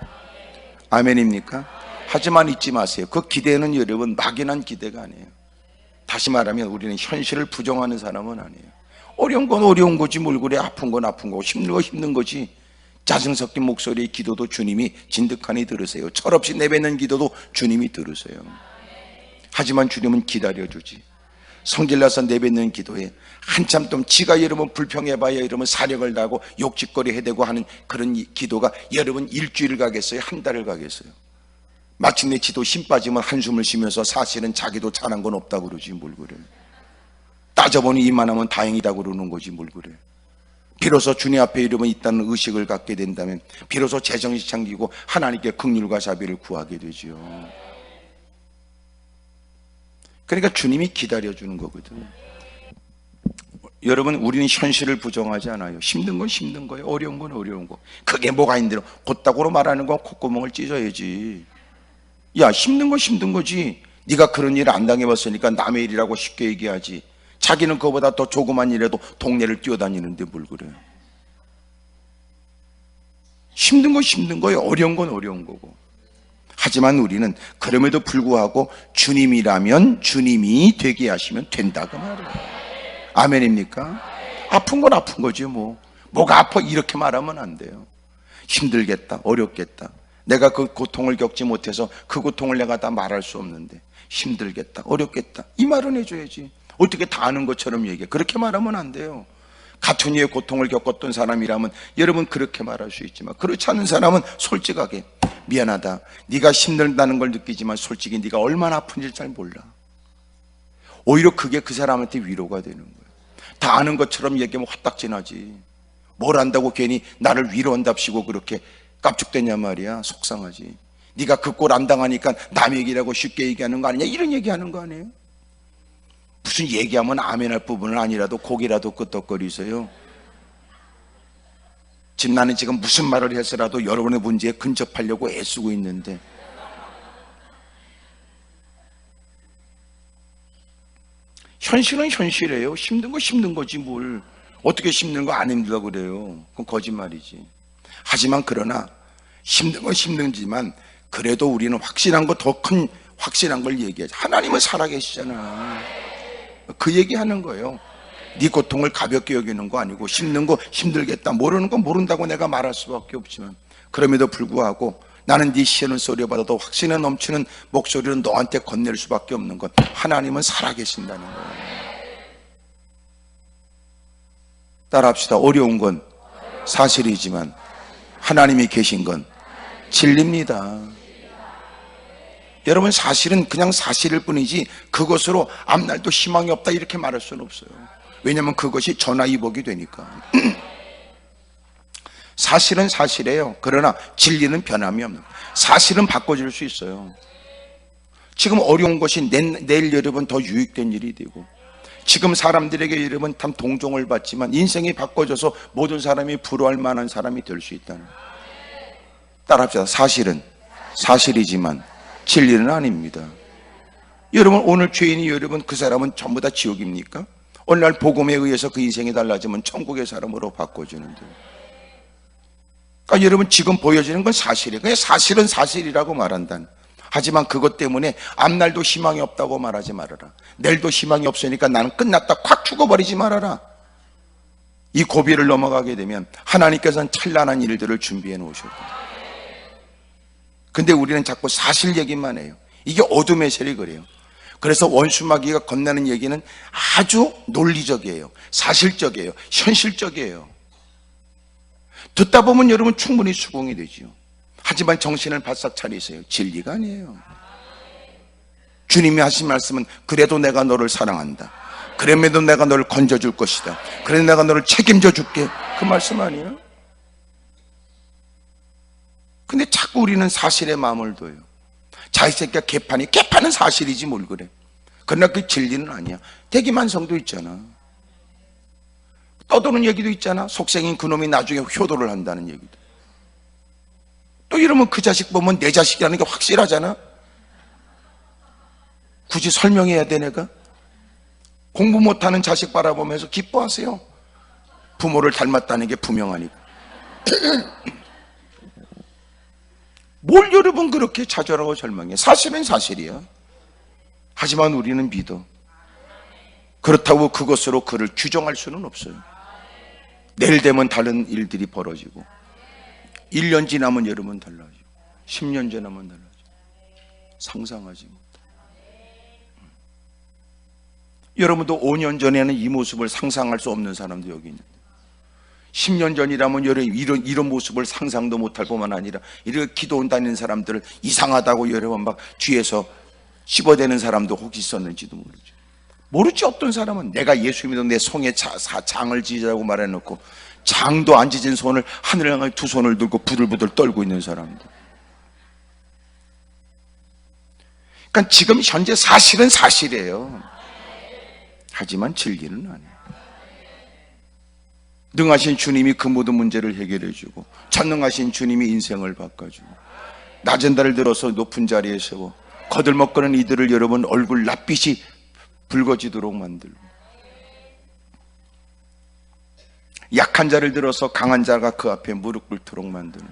아멘입니까? 하지만 잊지 마세요. 그 기대는 여러분 막연한 기대가 아니에요. 다시 말하면 우리는 현실을 부정하는 사람은 아니에요. 어려운 건 어려운 거지 뭘 그래. 아픈 건 아픈 거고 힘든 건 힘든 거지. 짜증 섞인 목소리의 기도도 주님이 진득하니 들으세요. 철없이 내뱉는 기도도 주님이 들으세요. 하지만 주님은 기다려주지. 성질나서 내뱉는 기도에 한참 좀 지가 여러분 불평해봐야 여러분 사력을 다하고 욕짓거리 해대고 하는 그런 기도가 여러분 일주일 가겠어요? 한 달을 가겠어요? 마침내 지도 힘 빠지면 한숨을 쉬면서 사실은 자기도 잘한 건 없다고 그러지 뭘 그래. 따져보니 이만하면 다행이다 그러는 거지 뭘 그래. 비로소 주님 앞에 여러분 있다는 의식을 갖게 된다면 비로소 재정이 창기고 하나님께 긍휼과 자비를 구하게 되지요. 그러니까 주님이 기다려주는 거거든요. 여러분, 우리는 현실을 부정하지 않아요. 힘든 건 힘든 거예요. 어려운 건 어려운 거. 그게 뭐가 힘들어? 곧다구로 말하는 건 콧구멍을 찢어야지. 야, 힘든 건 힘든 거지. 네가 그런 일을 안 당해봤으니까 남의 일이라고 쉽게 얘기하지. 자기는 그거보다 더 조그만 일에도 동네를 뛰어다니는데 뭘 그래요. 힘든 건 힘든 거예요. 어려운 건 어려운 거고. 하지만 우리는 그럼에도 불구하고 주님이라면 주님이 되게 하시면 된다고 말해요. 아멘입니까? 아픈 건 아픈 거지 뭐. 뭐가 아파 이렇게 말하면 안 돼요. 힘들겠다, 어렵겠다. 내가 그 고통을 겪지 못해서 그 고통을 내가 다 말할 수 없는데 힘들겠다, 어렵겠다 이 말은 해줘야지. 어떻게 다 아는 것처럼 얘기해. 그렇게 말하면 안 돼요. 같은 이의 고통을 겪었던 사람이라면 여러분 그렇게 말할 수 있지만, 그렇지 않은 사람은 솔직하게 미안하다, 네가 힘들다는 걸 느끼지만 솔직히 네가 얼마나 아픈지 잘 몰라. 오히려 그게 그 사람한테 위로가 되는 거예요. 다 아는 것처럼 얘기하면 화딱지나지. 뭘 안다고 괜히 나를 위로한답시고 그렇게 깝죽대냐 말이야. 속상하지. 네가 그 꼴 안 당하니까 남 얘기라고 쉽게 얘기하는 거 아니냐, 이런 얘기하는 거 아니에요? 무슨 얘기하면 아멘할 부분은 아니라도 고개라도 끄덕거리세요. 지금 나는 지금 무슨 말을 해서라도 여러분의 문제에 근접하려고 애쓰고 있는데, 현실은 현실이에요. 힘든 거 힘든 거지 뭘. 어떻게 힘든 거 안 힘들다고 그래요. 그건 거짓말이지. 하지만 그러나 힘든 건 힘든지만 그래도 우리는 확실한 거, 더 큰 확실한 걸 얘기하지. 하나님은 살아계시잖아. 그 얘기하는 거예요. 네 고통을 가볍게 여기는 거 아니고, 힘든 거 힘들겠다, 모르는 건 모른다고 내가 말할 수밖에 없지만, 그럼에도 불구하고 나는 네 시는 소리 받아도 확신에 넘치는 목소리를 너한테 건넬 수밖에 없는 것, 하나님은 살아계신다는 거예요. 따라합시다. 어려운 건 사실이지만 하나님이 계신 건 진리입니다. 여러분, 사실은 그냥 사실일 뿐이지 그것으로 앞날도 희망이 없다 이렇게 말할 수는 없어요. 왜냐하면 그것이 전화위복이 되니까. 사실은 사실이에요. 그러나 진리는 변함이 없는 거예요. 사실은 바꿔줄 수 있어요. 지금 어려운 것이 내일 여러분 더 유익된 일이 되고, 지금 사람들에게 여러분 참 동정을 받지만 인생이 바꿔져서 모든 사람이 부러워할 만한 사람이 될 수 있다는 거예요. 따라합시다. 사실은 사실이지만 진리는 아닙니다. 여러분, 오늘 죄인이 여러분 그 사람은 전부 다 지옥입니까? 어느 날 복음에 의해서 그 인생이 달라지면 천국의 사람으로 바꿔주는데, 그러니까 여러분 지금 보여지는 건 사실이에요. 그냥 사실은 사실이라고 말한다는. 하지만 그것 때문에 앞날도 희망이 없다고 말하지 말아라. 내일도 희망이 없으니까 나는 끝났다 콱 죽어버리지 말아라. 이 고비를 넘어가게 되면 하나님께서는 찬란한 일들을 준비해 놓으셨다. 근데 우리는 자꾸 사실 얘기만 해요. 이게 어둠의 세력이 그래요. 그래서 원수마귀가 건네는 얘기는 아주 논리적이에요. 사실적이에요. 현실적이에요. 듣다 보면 여러분 충분히 수긍이 되죠. 하지만 정신을 바싹 차리세요. 진리가 아니에요. 주님이 하신 말씀은 그래도 내가 너를 사랑한다, 그래도 내가 너를 건져줄 것이다, 그래도 내가 너를 책임져 줄게, 그 말씀 아니에요? 근데 자꾸 우리는 사실에 마음을 둬요. 자기 새끼가 개판은 사실이지 뭘 그래. 그러나 그 진리는 아니야. 대기만성도 있잖아. 떠도는 얘기도 있잖아. 속생인 그놈이 나중에 효도를 한다는 얘기도. 또 이러면 그 자식 보면 내 자식이라는 게 확실하잖아. 굳이 설명해야 돼 내가? 공부 못하는 자식 바라보면서 기뻐하세요. 부모를 닮았다는 게 분명하니까. 뭘 여러분 그렇게 좌절하고 절망해. 사실은 사실이야. 하지만 우리는 믿어. 그렇다고 그것으로 그를 규정할 수는 없어요. 내일 되면 다른 일들이 벌어지고, 1년 지나면 여러분 달라지고, 10년 지나면 달라지고, 상상하지 못해. 여러분도 5년 전에는 이 모습을 상상할 수 없는 사람도 여기 있는데, 10년 전이라면 이런 모습을 상상도 못할 뿐만 아니라 이렇게 기도원 다니는 사람들을 이상하다고 여러분 막 뒤에서 씹어대는 사람도 혹시 있었는지도 모르죠. 모르지. 어떤 사람은 내가 예수 믿어 내 손에 장을 지으라고 말해놓고 장도 안 지진 손을 하늘을 향해 두 손을 들고 부들부들 떨고 있는 사람들. 그러니까 지금 현재 사실은 사실이에요. 하지만 진리는 아니에요. 능하신 주님이 그 모든 문제를 해결해 주고, 전능하신 주님이 인생을 바꿔주고, 낮은 달을 들어서 높은 자리에 세워 거들먹거리는 이들을 여러분 얼굴 낯빛이 붉어지도록 만들고, 약한 자를 들어서 강한 자가 그 앞에 무릎 꿇도록 만드는,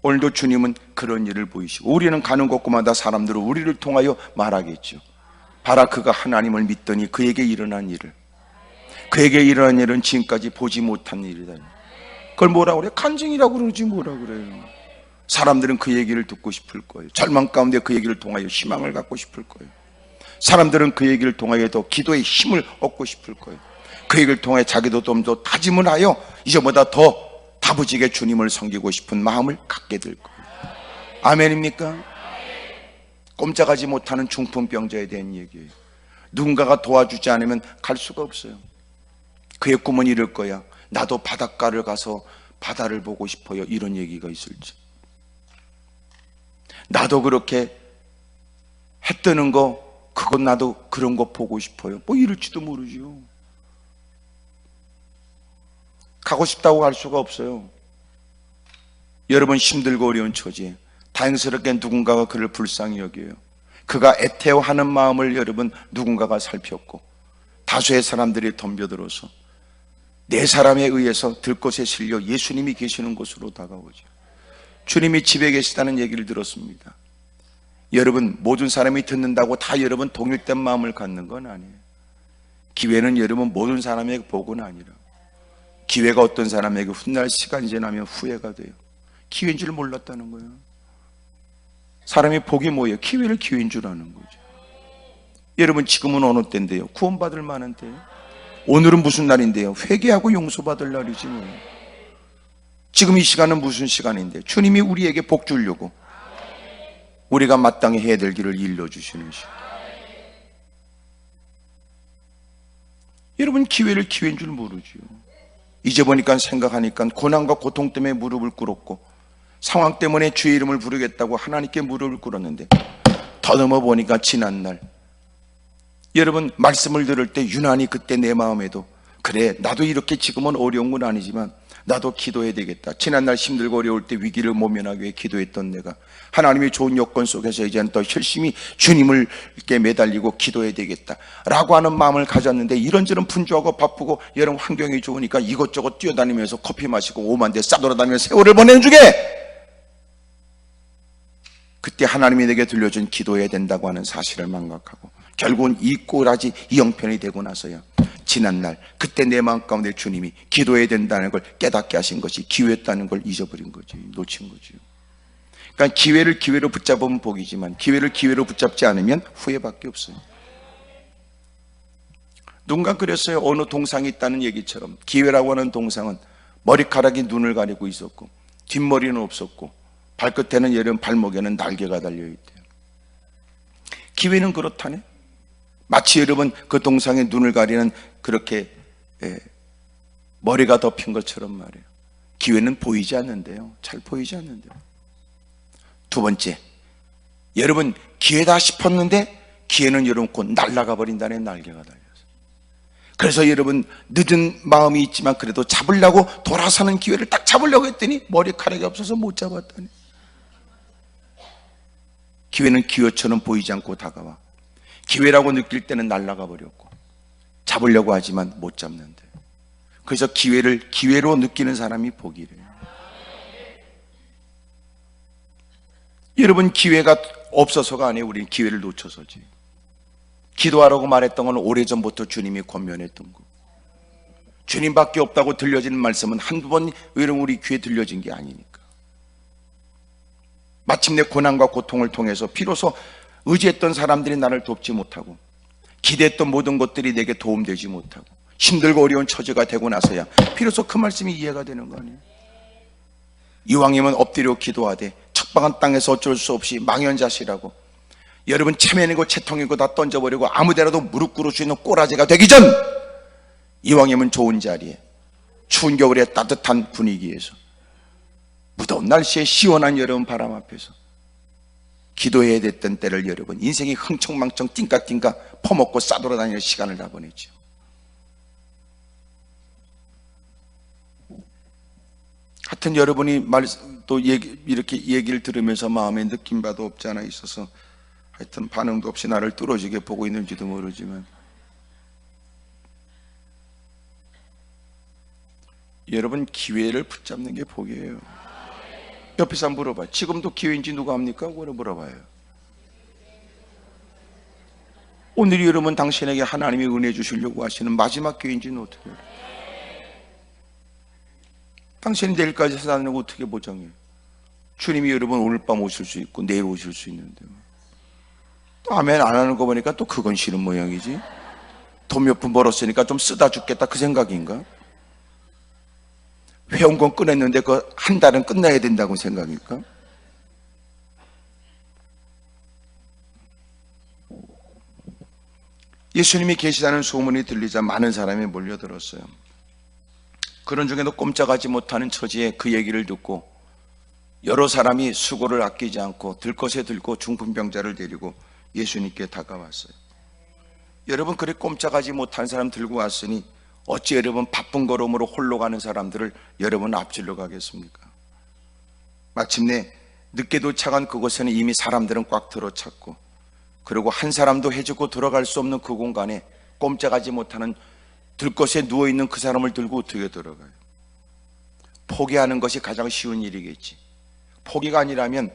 오늘도 주님은 그런 일을 보이시고, 우리는 가는 곳마다 사람들은 우리를 통하여 말하겠죠. 바라 그가 하나님을 믿더니 그에게 일어난 일을, 그에게 일어난 일은 지금까지 보지 못한 일이다. 그걸 뭐라 그래요? 간증이라고 그러지 뭐라 그래요. 사람들은 그 얘기를 듣고 싶을 거예요. 절망 가운데 그 얘기를 통하여 희망을 갖고 싶을 거예요. 사람들은 그 얘기를 통하여 더 기도의 힘을 얻고 싶을 거예요. 그 얘기를 통해 자기도 좀 더 다짐을 하여 이제보다 더 다부지게 주님을 섬기고 싶은 마음을 갖게 될 거예요. 아멘입니까? 꼼짝하지 못하는 중풍병자에 대한 얘기예요. 누군가가 도와주지 않으면 갈 수가 없어요. 그의 꿈은 이럴 거야. 나도 바닷가를 가서 바다를 보고 싶어요. 이런 얘기가 있을지. 나도 그렇게 해 뜨는 거, 그건 나도 그런 거 보고 싶어요. 뭐 이럴지도 모르죠. 가고 싶다고 갈 수가 없어요. 여러분 힘들고 어려운 처지에 다행스럽게 누군가가 그를 불쌍히 여겨요. 그가 애태워하는 마음을 여러분 누군가가 살폈고 다수의 사람들이 덤벼들어서 네 사람에 의해서 들것에 실려 예수님이 계시는 곳으로 다가오죠. 주님이 집에 계시다는 얘기를 들었습니다. 여러분, 모든 사람이 듣는다고 다 여러분 동일된 마음을 갖는 건 아니에요. 기회는 여러분 모든 사람에게 복은 아니라, 기회가 어떤 사람에게 훗날 시간이 지나면 후회가 돼요. 기회인 줄 몰랐다는 거예요. 사람이 복이 뭐예요? 기회를 기회인 줄 아는 거죠. 여러분, 지금은 어느 때인데요? 구원받을 만한 때예요. 오늘은 무슨 날인데요? 회개하고 용서받을 날이지 뭐. 지금 이 시간은 무슨 시간인데? 주님이 우리에게 복 주려고 우리가 마땅히 해야 될 길을 일러주시는 시간. 여러분, 기회를 기회인 줄 모르죠. 이제 보니까, 생각하니까 고난과 고통 때문에 무릎을 꿇었고 상황 때문에 주의 이름을 부르겠다고 하나님께 무릎을 꿇었는데, 더듬어 보니까 지난날 여러분 말씀을 들을 때 유난히 그때 내 마음에도, 그래 나도 이렇게 지금은 어려운 건 아니지만 나도 기도해야 되겠다. 지난날 힘들고 어려울 때 위기를 모면하기 위해 기도했던 내가 하나님의 좋은 여건 속에서 이제는 더 열심히 주님을 이렇게 매달리고 기도해야 되겠다 라고 하는 마음을 가졌는데, 이런저런 분주하고 바쁘고 여러분 환경이 좋으니까 이것저것 뛰어다니면서 커피 마시고 오만 대 싸돌아다니면서 세월을 보내는 중에 그때 하나님이 내게 들려준 기도해야 된다고 하는 사실을 망각하고 결국은 이 꼬라지 이 형편이 되고 나서야 지난날 그때 내 마음 가운데 주님이 기도해야 된다는 걸 깨닫게 하신 것이 기회였다는 걸 잊어버린 거지, 놓친 거지. 그러니까 기회를 기회로 붙잡으면 복이지만 기회를 기회로 붙잡지 않으면 후회밖에 없어요. 누군가 그랬어요. 어느 동상이 있다는 얘기처럼 기회라고 하는 동상은 머리카락이 눈을 가리고 있었고 뒷머리는 없었고 발끝에는 여름 발목에는 날개가 달려있대요. 기회는 그렇다네. 마치 여러분 그 동상의 눈을 가리는 그렇게 머리가 덮인 것처럼 말이에요. 기회는 보이지 않는데요, 잘 보이지 않는데요. 두 번째, 여러분 기회다 싶었는데 기회는 여러분 곧 날아가 버린다네. 날개가 달려서. 그래서 여러분 늦은 마음이 있지만 그래도 잡으려고 돌아서는 기회를 딱 잡으려고 했더니 머리카락이 없어서 못 잡았다네. 기회는 기회처럼 보이지 않고 다가와 기회라고 느낄 때는 날아가 버렸고 잡으려고 하지만 못 잡는데, 그래서 기회를 기회로 느끼는 사람이 복이래요. 여러분 기회가 없어서가 아니에요. 우리는 기회를 놓쳐서지. 기도하라고 말했던 건 오래전부터 주님이 권면했던 거. 주님밖에 없다고 들려지는 말씀은 한두 번 우리 귀에 들려진 게 아니니까. 마침내 고난과 고통을 통해서 비로소 의지했던 사람들이 나를 돕지 못하고 기대했던 모든 것들이 내게 도움되지 못하고 힘들고 어려운 처지가 되고 나서야 비로소 그 말씀이 이해가 되는 거 아니에요. 이왕이면 엎드려 기도하되 척박한 땅에서 어쩔 수 없이 망연자실하고 여러분 체면이고 채통이고 다 던져버리고 아무데라도 무릎 꿇을 수 있는 꼬라지가 되기 전, 이왕이면 좋은 자리에 추운 겨울에 따뜻한 분위기에서 무더운 날씨에 시원한 여름 바람 앞에서 기도해야 됐던 때를 여러분 인생이 흥청망청 띵까띵까 퍼먹고 싸돌아다니는 시간을 다 보냈죠. 하여튼 여러분이 또 이렇게 얘기를 들으면서 마음에 느낀 바도 없지 않아 있어서 하여튼 반응도 없이 나를 뚫어지게 보고 있는지도 모르지만, 여러분 기회를 붙잡는 게 복이에요. 옆에 사람 물어봐요. 지금도 기회인지 누가 합니까? 그걸 물어봐요. 오늘이 여러분 당신에게 하나님이 은혜 주시려고 하시는 마지막 기회인지는 어떻게 해요? 당신이 내일까지 사는 거 어떻게 보장해요? 주님이 여러분 오늘 밤 오실 수 있고 내일 오실 수 있는데 또 아멘 안 하는 거 보니까 또 그건 싫은 모양이지. 돈 몇 푼 벌었으니까 좀 쓰다 죽겠다 그 생각인가? 회원권 끊었는데 그 한 달은 끝나야 된다고 생각일까? 예수님이 계시다는 소문이 들리자 많은 사람이 몰려들었어요. 그런 중에도 꼼짝하지 못하는 처지에 그 얘기를 듣고 여러 사람이 수고를 아끼지 않고 들것에 들고 중풍병자를 데리고 예수님께 다가왔어요. 여러분 그렇게 꼼짝하지 못한 사람 들고 왔으니 어찌 여러분 바쁜 걸음으로 홀로 가는 사람들을 여러분 앞질러 가겠습니까? 마침내 늦게 도착한 그곳에는 이미 사람들은 꽉 들어찼고 그리고 한 사람도 해주고 들어갈 수 없는 그 공간에 꼼짝하지 못하는 들것에 누워있는 그 사람을 들고 어떻게 들어가요? 포기하는 것이 가장 쉬운 일이겠지. 포기가 아니라면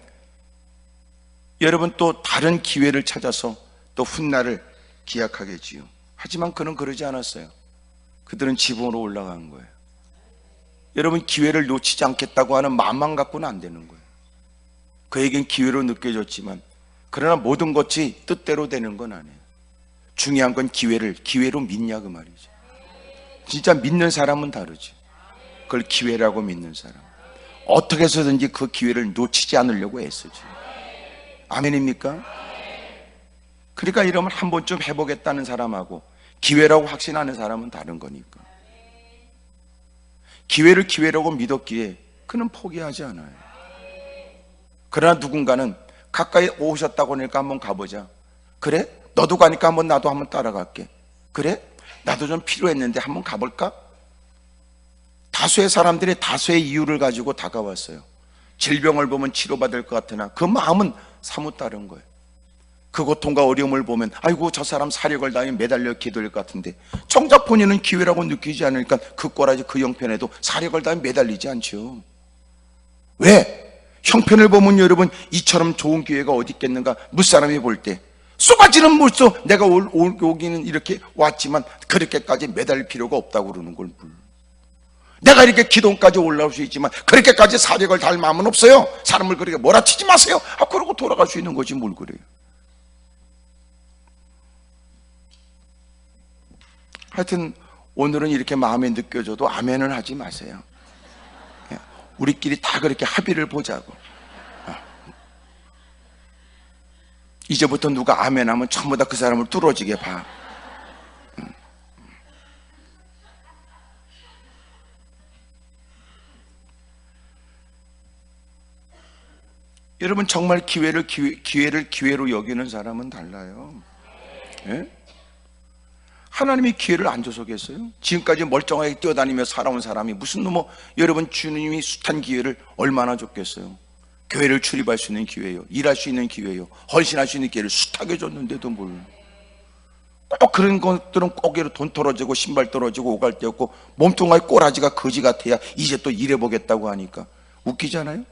여러분 또 다른 기회를 찾아서 또 훗날을 기약하겠지요. 하지만 그는 그러지 않았어요. 그들은 지붕으로 올라간 거예요. 여러분, 기회를 놓치지 않겠다고 하는 마음만 갖고는 안 되는 거예요. 그에겐 기회로 느껴졌지만 그러나 모든 것이 뜻대로 되는 건 아니에요. 중요한 건 기회로 믿냐 그 말이죠. 진짜 믿는 사람은 다르지. 그걸 기회라고 믿는 사람, 어떻게 해서든지 그 기회를 놓치지 않으려고 애쓰지. 아멘입니까? 그러니까 이러면 한 번쯤 해보겠다는 사람하고 기회라고 확신하는 사람은 다른 거니까. 기회를 기회라고 믿었기에 그는 포기하지 않아요. 그러나 누군가는 가까이 오셨다고 하니까 한번 가보자. 그래? 너도 가니까 한번 나도 한번 따라갈게. 그래? 나도 좀 필요했는데 한번 가볼까? 다수의 사람들이 다수의 이유를 가지고 다가왔어요. 질병을 보면 치료받을 것 같으나 그 마음은 사뭇 다른 거예요. 그 고통과 어려움을 보면 아이고 저 사람 사력을 다해 매달려 기도할 것 같은데, 정작 본인은 기회라고 느끼지 않으니까 그 꼬라지 그 형편에도 사력을 다해 매달리지 않죠. 왜? 형편을 보면 여러분, 이처럼 좋은 기회가 어디 있겠는가. 무사람이 볼 때 쏘가지는 못써. 내가 오기는 이렇게 왔지만 그렇게까지 매달릴 필요가 없다고 그러는 걸. 내가 이렇게 기도까지 올라올 수 있지만 그렇게까지 사력을 다할 마음은 없어요. 사람을 그렇게 몰아치지 마세요. 그러고 돌아갈 수 있는 거지 뭘 그래요. 하여튼 오늘은 이렇게 마음에 느껴져도 아멘은 하지 마세요. 우리끼리 다 그렇게 합의를 보자고. 이제부터 누가 아멘하면 전부 다 그 사람을 뚫어지게 봐. 여러분, 정말 기회를 기회로 여기는 사람은 달라요. 예? 하나님이 기회를 안 줘서겠어요? 지금까지 멀쩡하게 뛰어다니며 살아온 사람이 무슨 여러분, 주님이 숱한 기회를 얼마나 줬겠어요? 교회를 출입할 수 있는 기회요, 일할 수 있는 기회요, 헌신할 수 있는 기회를 숱하게 줬는데도 꼭 그런 것들은 꼭 돈 떨어지고 신발 떨어지고 오갈 데 없고 몸통에 꼬라지가 거지 같아야 이제 또 일해보겠다고 하니까 웃기잖아요.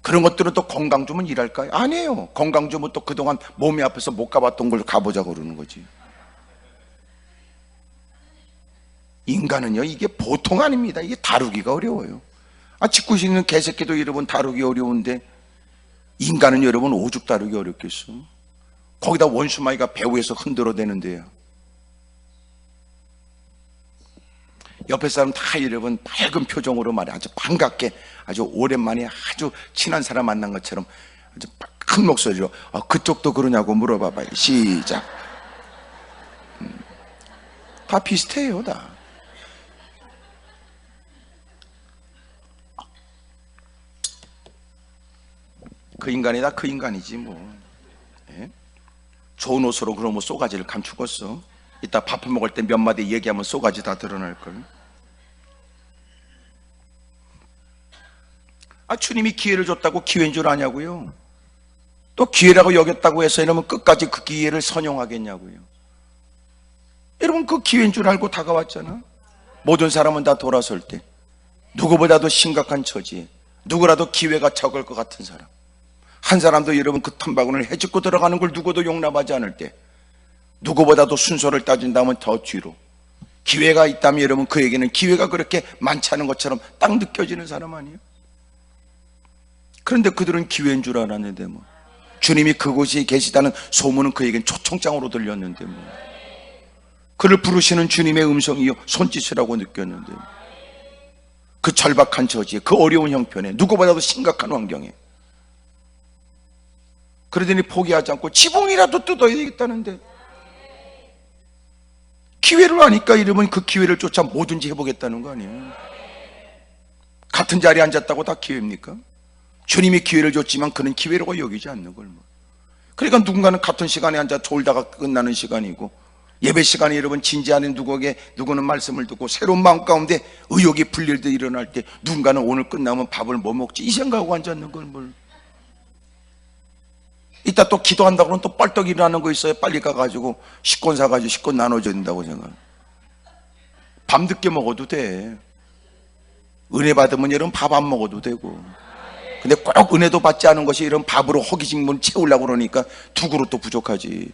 그런 것들은 또 건강 주면 일할까요? 아니에요. 건강 주면 또 그동안 몸이 아파서 못 가봤던 걸 가보자고 그러는 거지. 인간은요, 이게 보통 아닙니다. 이게 다루기가 어려워요. 짓고 있는 개새끼도 여러분 다루기 어려운데 인간은 여러분 오죽 다루기 어렵겠어. 거기다 원수마이가 배후에서 흔들어대는데요. 옆에 사람 다 여러분 밝은 표정으로 말해 아주 반갑게, 아주 오랜만에 아주 친한 사람 만난 것처럼 아주 큰 목소리로 그쪽도 그러냐고 물어봐봐요. 시작. 다 비슷해요, 다. 그 인간이다 그 인간이지 뭐. 예? 좋은 옷으로 그러면 쏘가지를 감추겠어. 이따 밥 먹을 때 몇 마디 얘기하면 쏘가지 다 드러날걸. 주님이 기회를 줬다고 기회인 줄 아냐고요? 또 기회라고 여겼다고 해서 이러면 끝까지 그 기회를 선용하겠냐고요? 여러분, 그 기회인 줄 알고 다가왔잖아. 모든 사람은 다 돌아설 때 누구보다도 심각한 처지에 누구라도 기회가 적을 것 같은 사람, 한 사람도 여러분 그 텀바구니를 해집고 들어가는 걸 누구도 용납하지 않을 때 누구보다도 순서를 따진다면 더 뒤로 기회가 있다면 여러분 그에게는 기회가 그렇게 많지 않은 것처럼 딱 느껴지는 사람 아니에요? 그런데 그들은 기회인 줄 알았는데 주님이 그곳에 계시다는 소문은 그에겐 초청장으로 들렸는데 그를 부르시는 주님의 음성이요 손짓이라고 느꼈는데 그 절박한 처지에 그 어려운 형편에 누구보다도 심각한 환경에 그러더니 포기하지 않고 지붕이라도 뜯어야 되겠다는데 기회를 아니까 이러면 그 기회를 쫓아 뭐든지 해보겠다는 거 아니에요? 같은 자리에 앉았다고 다 기회입니까? 주님이 기회를 줬지만 그는 기회라고 여기지 않는 걸. 그러니까 누군가는 같은 시간에 앉아 졸다가 끝나는 시간이고 예배 시간에 여러분 진지하는 누구는 말씀을 듣고 새로운 마음 가운데 의욕이 풀릴 때 일어날 때 누군가는 오늘 끝나면 밥을 뭐 먹지 이 생각하고 앉았는 걸. 이따 또 기도한다고 그러면 또 뻘떡 일어나는 거 있어요. 빨리 가가지고 식권 사가지고 식권 나눠줘야 된다고 생각. 밤늦게 먹어도 돼. 은혜 받으면 여러분 밥 안 먹어도 되고. 근데 꼭 은혜도 받지 않은 것이 이런 밥으로 허기진문 채우려고 그러니까 두 그릇도 부족하지.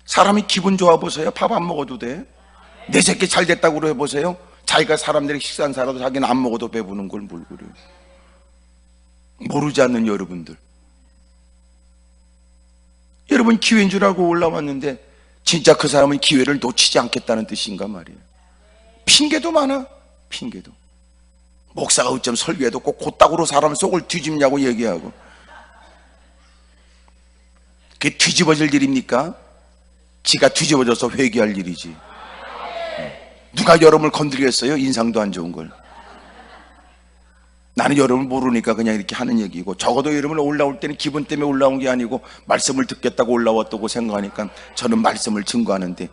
사람이 기분 좋아 보세요. 밥 안 먹어도 돼. 내 새끼 잘 됐다고 그래 보세요. 자기가 사람들이 식사한 사람도 자기는 안 먹어도 배부른 걸 뭘 그래요. 모르지 않는 여러분들, 여러분 기회인 줄 알고 올라왔는데 진짜 그 사람은 기회를 놓치지 않겠다는 뜻인가 말이에요. 핑계도 많아. 핑계도. 목사가 어쩜 설교해도 꼭 곧다구로 사람 속을 뒤집냐고 얘기하고. 그게 뒤집어질 일입니까? 지가 뒤집어져서 회개할 일이지. 누가 여러분을 건드리겠어요? 인상도 안 좋은 걸. 나는 여러분을 모르니까 그냥 이렇게 하는 얘기고, 적어도 여러분 올라올 때는 기분 때문에 올라온 게 아니고 말씀을 듣겠다고 올라왔다고 생각하니까 저는 말씀을 증거하는데,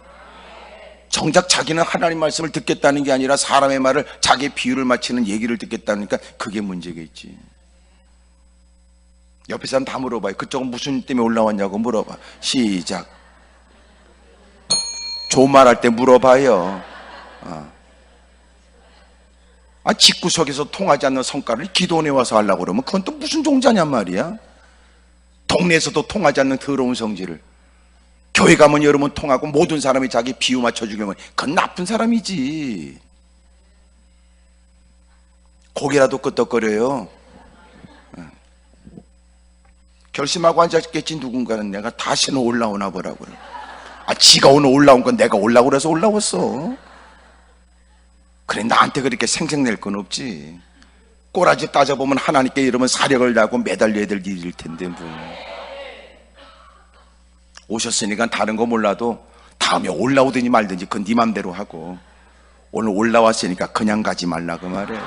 정작 자기는 하나님 말씀을 듣겠다는 게 아니라 사람의 말을 자기 비유를 맞추는 얘기를 듣겠다니까 그게 문제겠지. 옆에 사람 다 물어봐요. 그쪽은 무슨 일 때문에 올라왔냐고 물어봐. 시작. 좋은 말 할 때 물어봐요. 집구석에서 통하지 않는 성과를 기도원에 와서 하려고 그러면 그건 또 무슨 종자냔 말이야. 동네에서도 통하지 않는 더러운 성질을 교회 가면 여러분 통하고 모든 사람이 자기 비유 맞춰주려면 그건 나쁜 사람이지. 고개라도 끄덕거려요. 결심하고 앉았겠지. 누군가는 내가 다시는 올라오나 보라고. 지가 오늘 올라온 건 내가 올라오고 그래서 올라왔어. 그래, 나한테 그렇게 생색낼 건 없지. 꼬라지 따져보면 하나님께 이러면 사력을 다하고 매달려야 될 일일 텐데 뭐. 오셨으니까 다른 거 몰라도 다음에 올라오든지 말든지 그건 네 맘대로 하고, 오늘 올라왔으니까 그냥 가지 말라 그 말이에요.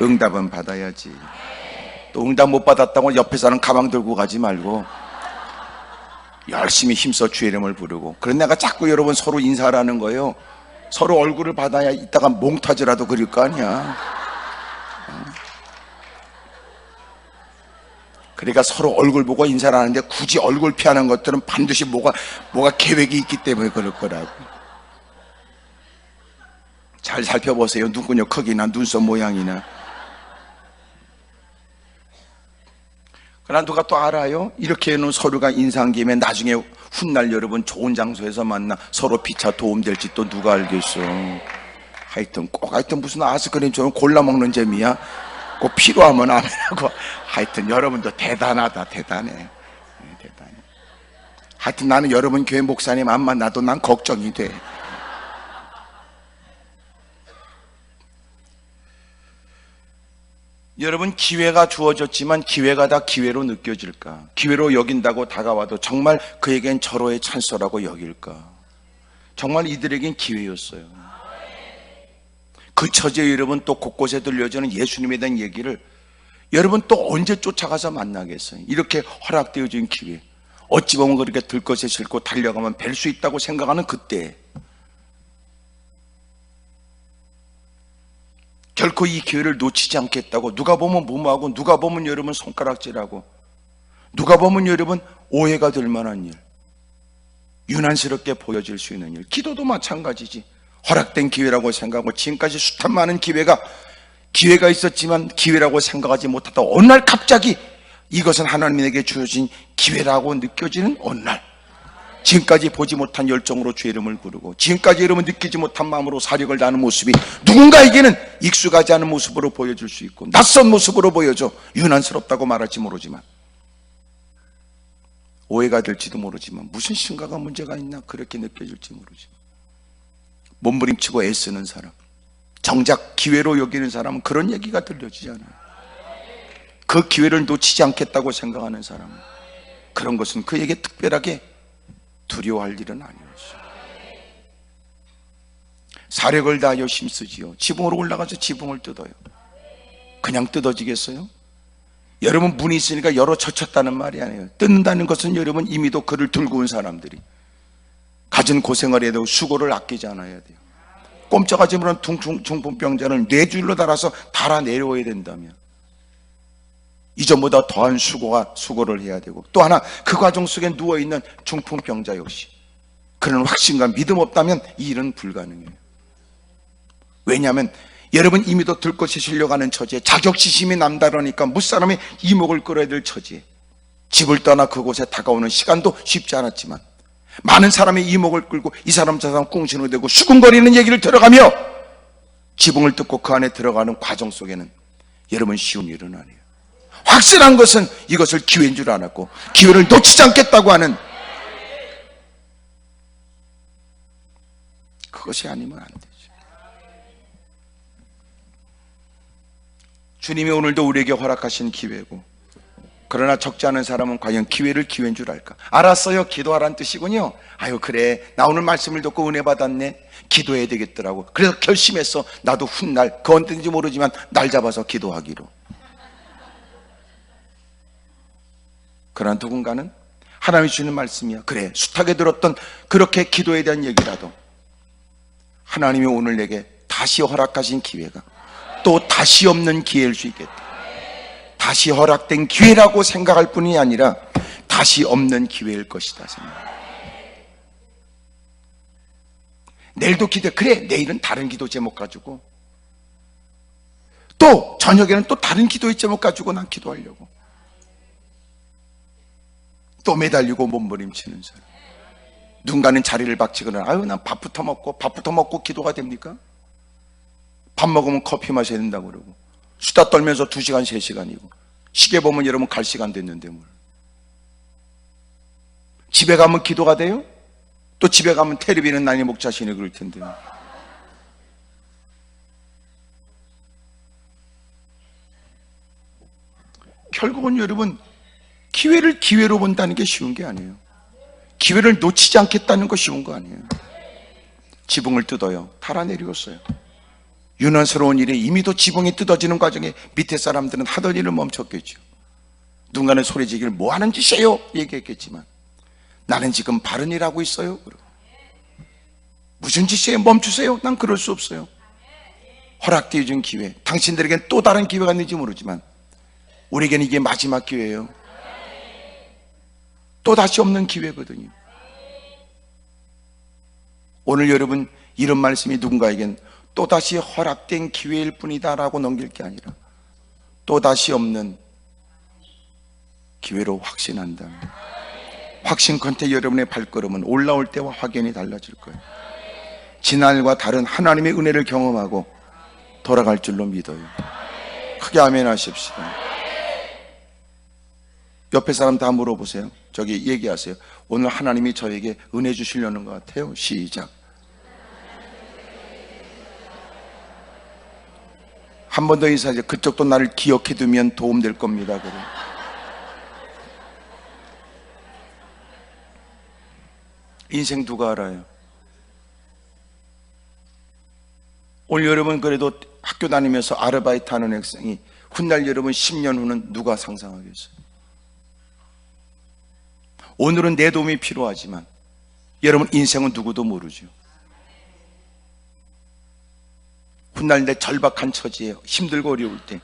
응답은 받아야지. 또 응답 못 받았다고 옆에 사람 가방 들고 가지 말고 열심히 힘써 주의 이름을 부르고. 그런 내가 자꾸 여러분 서로 인사하라는 거예요. 서로 얼굴을 받아야 이따가 몽타주라도 그릴 거 아니야. 그러니까 서로 얼굴 보고 인사를 하는데 굳이 얼굴 피하는 것들은 반드시 뭐가 계획이 있기 때문에 그럴 거라고. 잘 살펴보세요. 눈구녕 크기나 눈썹 모양이나. 그러나 누가 또 알아요? 이렇게 해놓은 서로가 인사한 김에 나중에 훗날 여러분 좋은 장소에서 만나 서로 피차 도움될지 또 누가 알겠어. 하여튼 무슨 아스크림 좀 골라 먹는 재미야. 꼭 필요하면 하고. 하여튼 여러분도 대단하다. 대단해. 대단해. 하여튼 나는 여러분 교회 목사님 안 만나도 난 걱정이 돼. 여러분, 기회가 주어졌지만 기회가 다 기회로 느껴질까? 기회로 여긴다고 다가와도 정말 그에겐 절호의 찬스라고 여길까? 정말 이들에겐 기회였어요. 그 처지에 여러분 또 곳곳에 들려주는 예수님에 대한 얘기를 여러분 또 언제 쫓아가서 만나겠어요? 이렇게 허락되어진 기회, 어찌 보면 그렇게 들것에 싣고 달려가면 뵐 수 있다고 생각하는 그때, 결코 이 기회를 놓치지 않겠다고 누가 보면 무모하고, 누가 보면 여러분 손가락질하고, 누가 보면 여러분 오해가 될 만한 일, 유난스럽게 보여질 수 있는 일, 기도도 마찬가지지. 허락된 기회라고 생각하고 지금까지 숱한 많은 기회가 있었지만 기회라고 생각하지 못하다 어느 날 갑자기 이것은 하나님에게 주어진 기회라고 느껴지는 어느 날, 지금까지 보지 못한 열정으로 주의 이름을 부르고 지금까지 여러분 느끼지 못한 마음으로 사력을 다하는 모습이 누군가에게는 익숙하지 않은 모습으로 보여질 수 있고 낯선 모습으로 보여져 유난스럽다고 말할지 모르지만, 오해가 될지도 모르지만, 무슨 심각한 문제가 있나 그렇게 느껴질지 모르지만, 몸부림치고 애쓰는 사람, 정작 기회로 여기는 사람은 그런 얘기가 들려지지 않아요. 그 기회를 놓치지 않겠다고 생각하는 사람, 그런 것은 그에게 특별하게 두려워할 일은 아니었어요. 사력을 다하여 힘쓰지요. 지붕으로 올라가서 지붕을 뜯어요. 그냥 뜯어지겠어요? 여러분 문이 있으니까 열어 젖혔다는 말이 아니에요. 뜯는다는 것은 여러분 이미도 그를 들고 온 사람들이 가진 고생을 해도 수고를 아끼지 않아야 돼요. 꼼짝하지 못한 중풍병자를 뇌줄로 달아서 달아 내려와야 된다면, 이전보다 더한 수고를 해야 되고, 또 하나 그 과정 속에 누워있는 중풍병자 역시 그런 확신과 믿음 없다면 이 일은 불가능해요. 왜냐하면 여러분 이미도 들것이 실려가는 처지에 자격지심이 남다르니까 무사람의 이목을 끌어야 될 처지에 집을 떠나 그곳에 다가오는 시간도 쉽지 않았지만 많은 사람의 이목을 끌고 이 사람 저 사람 꿍시는 대고 수군거리는 얘기를 들어가며 지붕을 뜯고 그 안에 들어가는 과정 속에는 여러분 쉬운 일은 아니에요. 확실한 것은 이것을 기회인 줄 알았고 기회를 놓치지 않겠다고 하는 그것이 아니면 안 되죠. 주님이 오늘도 우리에게 허락하신 기회고, 그러나 적지 않은 사람은 과연 기회를 기회인 줄 알까? 알았어요, 기도하라는 뜻이군요. 아유 그래, 나 오늘 말씀을 듣고 은혜 받았네, 기도해야 되겠더라고. 그래서 결심했어, 나도 훗날 그 언제인지 모르지만 날 잡아서 기도하기로. 그러나 누군가는 하나님이 주는 말씀이야, 그래 숱하게 들었던 그렇게 기도에 대한 얘기라도 하나님이 오늘 내게 다시 허락하신 기회가 또 다시 없는 기회일 수 있겠다. 다시 허락된 기회라고 생각할 뿐이 아니라 다시 없는 기회일 것이다 생각. 내일도 기도해. 그래 내일은 다른 기도 제목 가지고, 또 저녁에는 또 다른 기도의 제목 가지고 난 기도하려고 또 매달리고 몸부림치는 사람. 누군가는 자리를 박치거나 아유 난 밥부터 먹고 기도가 됩니까? 밥 먹으면 커피 마셔야 된다고 그러고 수다 떨면서 2시간 3시간이고 시계 보면 여러분 갈 시간 됐는데 뭘. 집에 가면 기도가 돼요? 또 집에 가면 텔레비는 나니 목자신이 그럴 텐데. 결국은 여러분 기회를 기회로 본다는 게 쉬운 게 아니에요. 기회를 놓치지 않겠다는 거 쉬운 거 아니에요. 지붕을 뜯어요. 달아내리웠어요. 유난스러운 일에 이미도 지붕이 뜯어지는 과정에 밑에 사람들은 하던 일을 멈췄겠죠. 누군가는 소리지기를 뭐 하는 짓이에요? 얘기했겠지만 나는 지금 바른 일 하고 있어요. 무슨 짓이에요? 멈추세요. 난 그럴 수 없어요. 허락되어 준 기회, 당신들에겐 또 다른 기회가 있는지 모르지만 우리에게는 이게 마지막 기회예요. 또 다시 없는 기회거든요. 오늘 여러분 이런 말씀이 누군가에겐 또 다시 허락된 기회일 뿐이다 라고 넘길 게 아니라 또 다시 없는 기회로 확신한다면, 확신 컨테 여러분의 발걸음은 올라올 때와 확연히 달라질 거예요. 지난일과 다른 하나님의 은혜를 경험하고 돌아갈 줄로 믿어요. 크게 아멘 하십시다. 옆에 사람 다 물어보세요. 저기 얘기하세요. 오늘 하나님이 저에게 은혜 주시려는 것 같아요. 시작. 한 번 더 인사하세요. 그쪽도 나를 기억해 두면 도움될 겁니다. 그래. 인생 누가 알아요? 오늘 여러분 그래도 학교 다니면서 아르바이트 하는 학생이 훗날 여러분 10년 후는 누가 상상하겠어요? 오늘은 내 도움이 필요하지만 여러분 인생은 누구도 모르죠. 훗날 내 절박한 처지에 힘들고 어려울 때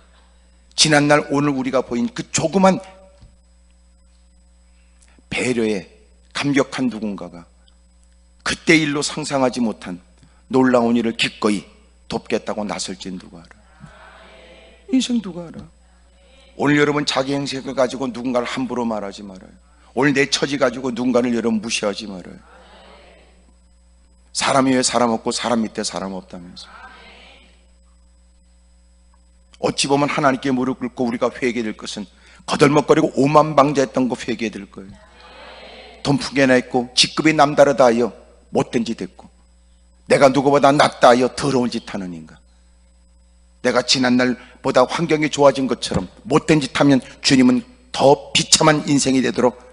지난날 오늘 우리가 보인 그 조그만 배려에 감격한 누군가가 그때 일로 상상하지 못한 놀라운 일을 기꺼이 돕겠다고 나설진 누가 알아? 인생 누가 알아? 오늘 여러분 자기 행색을 가지고 누군가를 함부로 말하지 말아요. 오늘 내 처지 가지고 누군가를 여러분 무시하지 말아요. 사람이 왜 사람 없고 사람 밑에 사람 없다면서. 어찌 보면 하나님께 무릎 꿇고 우리가 회개될 것은 거들먹거리고 오만방자했던 거 회개될 거예요. 돈 푸게나 했고 직급이 남다르다 하여 못된 짓 했고 내가 누구보다 낫다 하여 더러운 짓 하는 인간, 내가 지난날보다 환경이 좋아진 것처럼 못된 짓 하면 주님은 더 비참한 인생이 되도록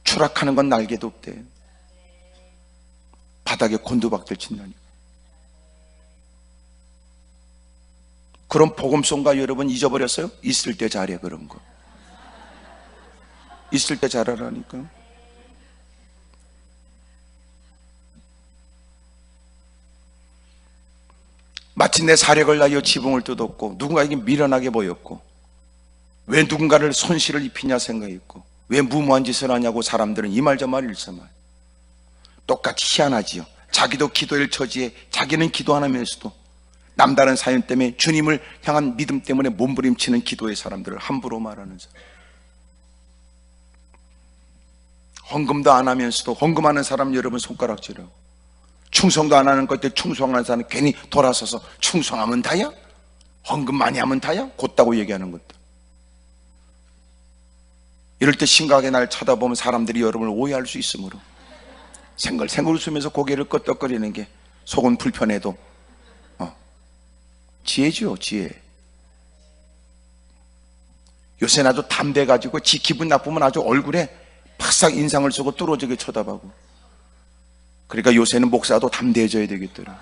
추락하는 건 날개도 없대요. 바닥에 곤두박질 친다니까. 그런 복음송가 여러분 잊어버렸어요? 있을 때 잘해. 그런 거 있을 때 잘하라니까. 마침내 사력을 다하여 지붕을 뜯었고 누군가에게 미련하게 보였고 왜 누군가를 손실을 입히냐 생각했고, 왜 무모한 짓을 하냐고 사람들은 이 말 저 말 일삼아요. 똑같이 희한하지요. 자기도 기도할 처지에 자기는 기도 안 하면서도 남다른 사연 때문에 주님을 향한 믿음 때문에 몸부림치는 기도의 사람들을 함부로 말하는 사람. 헌금도 안 하면서도 헌금하는 사람 여러분 손가락질하고, 충성도 안 하는 것들 충성하는 사람 괜히 돌아서서 충성하면 다야? 헌금 많이 하면 다야? 곧다고 얘기하는 것들. 이럴 때 심각하게 날 쳐다보면 사람들이 여러분을 오해할 수 있으므로 생글생글 웃으면서 고개를 끄덕거리는 게 속은 불편해도 지혜죠, 지혜. 요새 나도 담배 가지고 지 기분 나쁘면 아주 얼굴에 바싹 인상을 쓰고 뚫어지게 쳐다보고. 그러니까 요새는 목사도 담대해져야 되겠더라.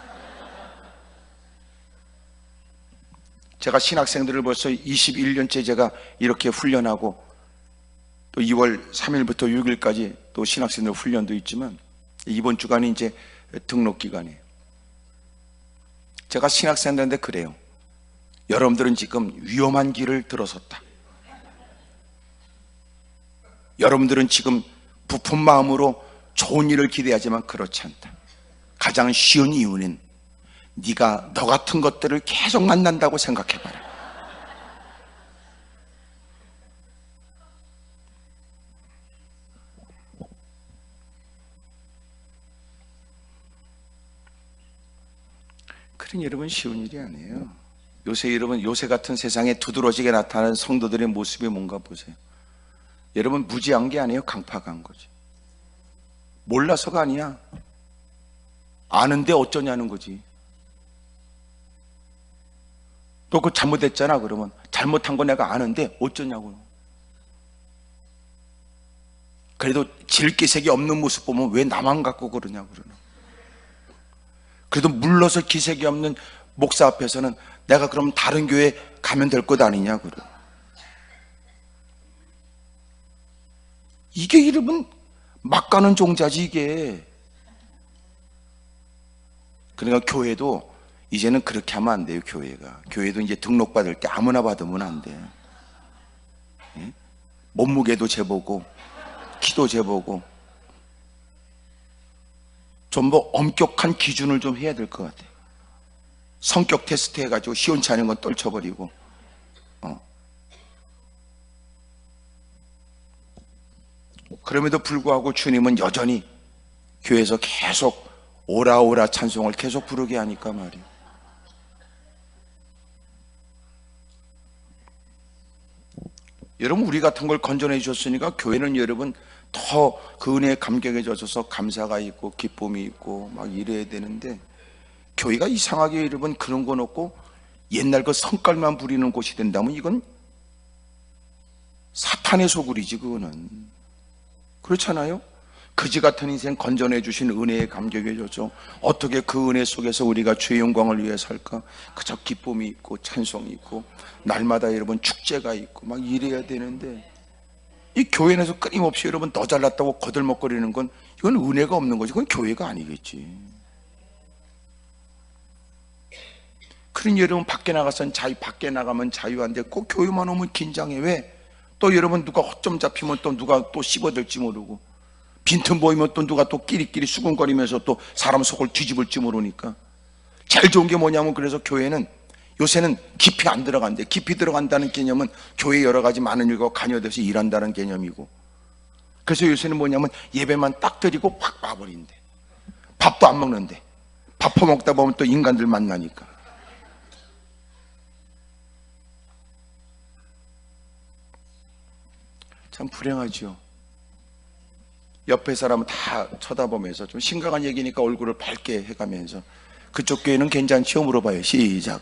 제가 신학생들을 벌써 21년째 제가 이렇게 훈련하고, 또 2월 3일부터 6일까지 또 신학생들 훈련도 있지만, 이번 주간이 이제 등록 기간이에요. 제가 신학생들한테 그래요. 여러분들은 지금 위험한 길을 들어섰다. 여러분들은 지금 부푼 마음으로 좋은 일을 기대하지만 그렇지 않다. 가장 쉬운 이유는 네가 너 같은 것들을 계속 만난다고 생각해봐라. 그러니 여러분 쉬운 일이 아니에요. 요새 여러분, 요새 같은 세상에 두드러지게 나타나는 성도들의 모습이 뭔가 보세요. 여러분 무지한 게 아니에요. 강팍한 거지. 몰라서가 아니야. 아는데 어쩌냐는 거지. 너 그거 잘못했잖아. 그러면 잘못한 거 내가 아는데 어쩌냐고. 그래도 질기색이 없는 모습 보면 왜 나만 갖고 그러냐고 그러나. 그래도 물러서 기색이 없는 목사 앞에서는 내가 그럼 다른 교회 가면 될 것 아니냐 그러. 이게 이름은 막 가는 종자지 이게. 그러니까 교회도 이제는 그렇게 하면 안 돼요. 교회도 이제 등록받을 때 아무나 받으면 안 돼. 예? 몸무게도 재보고 키도 재보고 좀 뭐 엄격한 기준을 좀 해야 될 것 같아요. 성격 테스트 해가지고 시원치 않은 건 떨쳐버리고. 그럼에도 불구하고 주님은 여전히 교회에서 계속 오라오라 찬송을 계속 부르게 하니까 말이에요. 여러분 우리 같은 걸 건져내 주셨으니까 교회는 여러분 더 그 은혜에 감격해져서 감사가 있고 기쁨이 있고 막 이래야 되는데, 교회가 이상하게 여러분 그런 건 없고 옛날 그 성깔만 부리는 곳이 된다면 이건 사탄의 소굴이지 그거는. 그렇잖아요. 그지 같은 인생 건져내 주신 은혜에 감격해져서 어떻게 그 은혜 속에서 우리가 주의 영광을 위해 살까? 그저 기쁨이 있고 찬송이 있고 날마다 여러분 축제가 있고 막 이래야 되는데, 이 교회에서 끊임없이 여러분 더 잘났다고 거들먹거리는 건 이건 은혜가 없는 거지. 그건 교회가 아니겠지. 그러니 여러분 밖에 나가선 밖에 나가면 자유한데 꼭 교회만 오면 긴장해. 왜? 또 여러분 누가 허점 잡히면 또 누가 또 씹어들지 모르고, 빈틈 보이면 또 누가 또 끼리끼리 수군거리면서 또 사람 속을 뒤집을지 모르니까. 제일 좋은 게 뭐냐면, 그래서 교회는 요새는 깊이 안 들어간대. 깊이 들어간다는 개념은 교회 여러 가지 많은 일과 관여돼서 일한다는 개념이고, 그래서 요새는 뭐냐면 예배만 딱 드리고 확 봐버린대. 밥도 안 먹는데. 밥 퍼먹다 보면 또 인간들 만나니까. 참 불행하죠. 옆에 사람은 다 쳐다보면서 좀 심각한 얘기니까 얼굴을 밝게 해가면서 그쪽 교회는 괜찮지요? 물어봐요. 시작.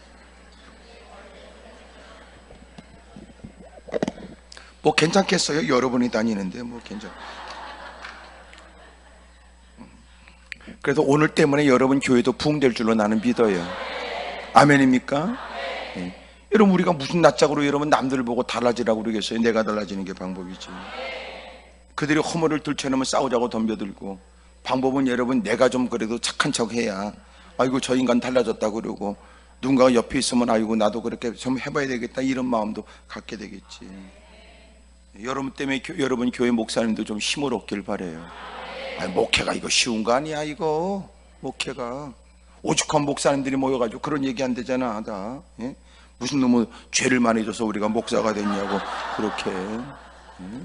뭐 괜찮겠어요? 여러분이 다니는데 뭐 괜찮. 그래서 오늘 때문에 여러분 교회도 부흥될 줄로 나는 믿어요. 아멘입니까? 네. 여러분 우리가 무슨 낯짝으로 여러분 남들 보고 달라지라고 그러겠어요? 내가 달라지는 게 방법이지. 그들이 허물을 들춰내면 싸우자고 덤벼들고, 방법은 여러분 내가 좀 그래도 착한 척 해야 아이고 저 인간 달라졌다 그러고 누군가가 옆에 있으면 아이고 나도 그렇게 좀 해봐야 되겠다 이런 마음도 갖게 되겠지. 여러분 때문에 여러분 교회 목사님도 좀 힘을 얻길 바래요. 아니, 목회가 이거 쉬운 거 아니야. 이거 목회가 오죽한 목사님들이 모여가지고 그런 얘기 안 되잖아. 다 예? 무슨 놈의 죄를 많이 져서 우리가 목사가 됐냐고 그렇게. 예?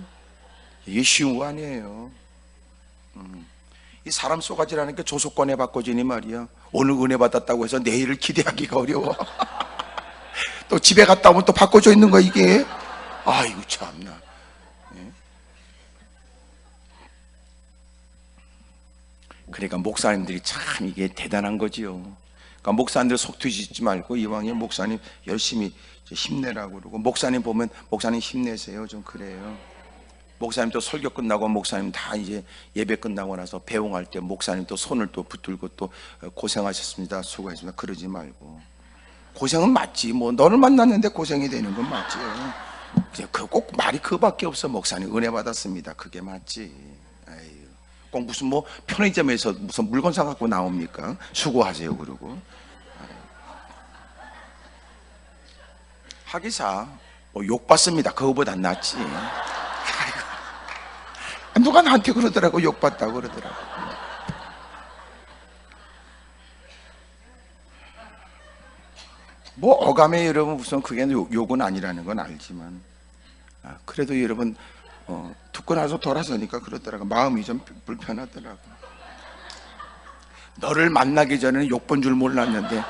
이게 쉬운 거 아니에요. 이 사람 쏘가지라는 게 조속관에 바꿔지니 말이야. 오늘 은혜 받았다고 해서 내일을 기대하기가 어려워. 또 집에 갔다 오면 또 바꿔져 있는 거야 이게. 아이고 참나. 예? 그러니까 목사님들이 참 이게 대단한 거지요. 그러니까 목사님들 속 뒤집지 말고 이왕에 목사님 열심히 힘내라고 그러고, 목사님 보면 목사님 힘내세요 좀 그래요. 목사님 또 설교 끝나고 목사님 다 이제 예배 끝나고 나서 배웅할 때 목사님 또 손을 또 붙들고 또 고생하셨습니다, 수고하셨습니다 그러지 말고. 고생은 맞지. 뭐 너를 만났는데 고생이 되는 건 맞지. 그 꼭 말이 그밖에 없어. 목사님 은혜 받았습니다 그게 맞지. 에휴, 꼭 무슨 뭐 편의점에서 무슨 물건 사갖고 나옵니까? 수고하세요 그러고. 하기사 뭐 욕 받습니다 그거보다 낫지. 누가 나한테 그러더라고. 욕받다고 그러더라고. 뭐 어감에 여러분 우선 그게 욕은 아니라는 건 알지만, 그래도 여러분 듣고 나서 돌아서니까 그러더라고. 마음이 좀 불편하더라고. 너를 만나기 전에는 욕본 줄 몰랐는데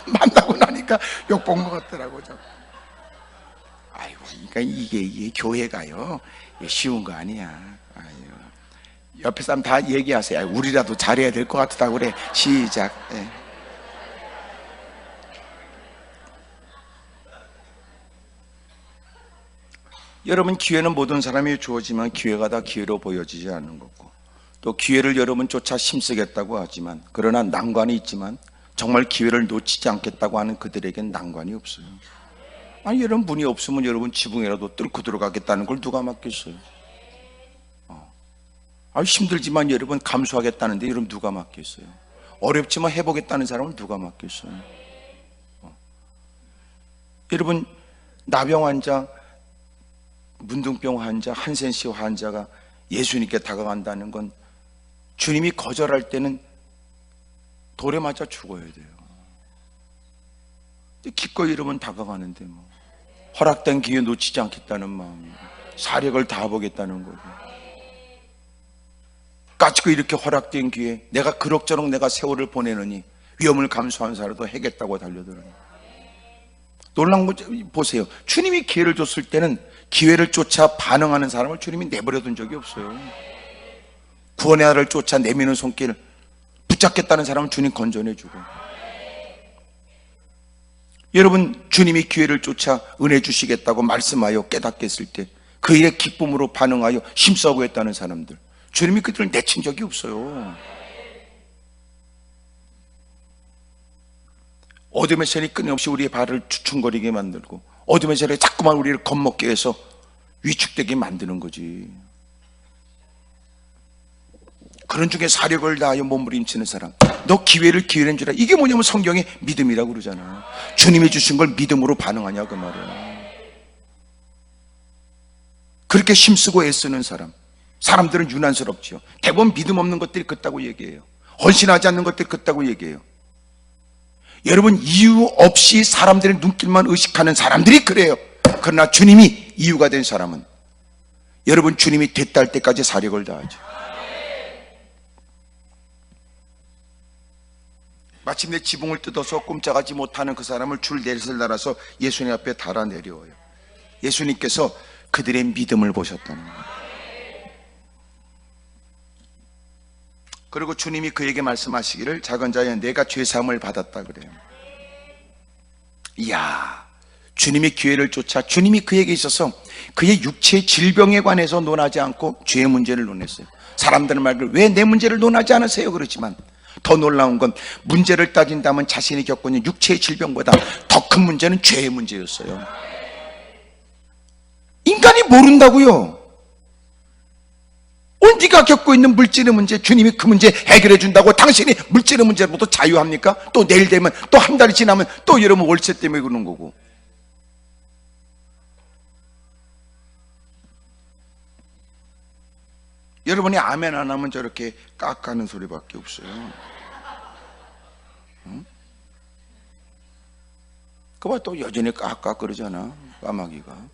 만나고 나니까 욕본 것 같더라고. 아이고, 그러니까 이게 교회가요 쉬운 거 아니야. 아유. 옆에 사람 다 얘기하세요. 아유, 우리라도 잘해야 될 것 같다고 그래. 시작. 네. 여러분 기회는 모든 사람이 주어지만 기회가 다 기회로 보여지지 않는 거고, 또 기회를 여러분 쫓아 힘쓰겠다고 하지만, 그러나 난관이 있지만 정말 기회를 놓치지 않겠다고 하는 그들에겐 난관이 없어요. 아니 여러분 문이 없으면 여러분 지붕이라도 뚫고 들어가겠다는 걸 누가 맡겠어요? 힘들지만 여러분 감수하겠다는데 여러분 누가 맡겠어요? 어렵지만 해보겠다는 사람을 누가 맡겠어요? 여러분 나병 환자, 문둥병 환자, 한센시 환자가 예수님께 다가간다는 건 주님이 거절할 때는 돌에 맞아 죽어야 돼요. 기꺼이 여러분 다가가는데 뭐 허락된 기회 놓치지 않겠다는 마음이고 사력을 다해보겠다는 거고, 까짓거 이렇게 허락된 기회 내가 그럭저럭 내가 세월을 보내느니 위험을 감수한 사람도 해겠다고 달려들으니. 놀라운 거 보세요. 주님이 기회를 줬을 때는 기회를 쫓아 반응하는 사람을 주님이 내버려둔 적이 없어요. 구원의 날을 쫓아 내미는 손길을 붙잡겠다는 사람은 주님 건져내주고, 여러분 주님이 기회를 쫓아 은혜 주시겠다고 말씀하여 깨닫게 했을 때 그 일에 기쁨으로 반응하여 힘써고 했다는 사람들, 주님이 그들을 내친 적이 없어요. 어둠의 세력이 끊임없이 우리의 발을 주춤거리게 만들고 어둠의 세력이 자꾸만 우리를 겁먹게 해서 위축되게 만드는 거지. 그런 중에 사력을 다하여 몸부림치는 사람, 너 기회를 기회인 줄 알아. 이게 뭐냐면 성경에 믿음이라고 그러잖아. 주님이 주신 걸 믿음으로 반응하냐 그 말이야. 그렇게 힘쓰고 애쓰는 사람, 사람들은 유난스럽지요. 대부분 믿음 없는 것들이 그렇다고 얘기해요. 헌신하지 않는 것들이 그렇다고 얘기해요. 여러분 이유 없이 사람들의 눈길만 의식하는 사람들이 그래요. 그러나 주님이 이유가 된 사람은 여러분 주님이 됐다 할 때까지 사력을 다하죠. 마침내 지붕을 뜯어서 꼼짝하지 못하는 그 사람을 줄 넷을 달아서 예수님 앞에 달아 내려와요. 예수님께서 그들의 믿음을 보셨다는 거예요. 그리고 주님이 그에게 말씀하시기를 작은 자여 내가 죄사함을 받았다 그래요. 이야, 주님이 기회를 쫓아 주님이 그에게 있어서 그의 육체의 질병에 관해서 논하지 않고 죄의 문제를 논했어요. 사람들은 말을 왜 내 문제를 논하지 않으세요 그렇지만, 더 놀라운 건 문제를 따진다면 자신이 겪고 있는 육체의 질병보다 더 큰 문제는 죄의 문제였어요. 인간이 모른다고요. 오늘 네가 겪고 있는 물질의 문제, 주님이 그 문제 해결해 준다고 당신이 물질의 문제로부터 자유합니까? 또 내일 되면, 또 한 달이 지나면 또 여러분 월세 때문에 그러는 거고. 여러분이 아멘 안 하면 저렇게 깎아는 소리밖에 없어요. 응? 그봐 또 여전히 깎아 그러잖아, 까마귀가.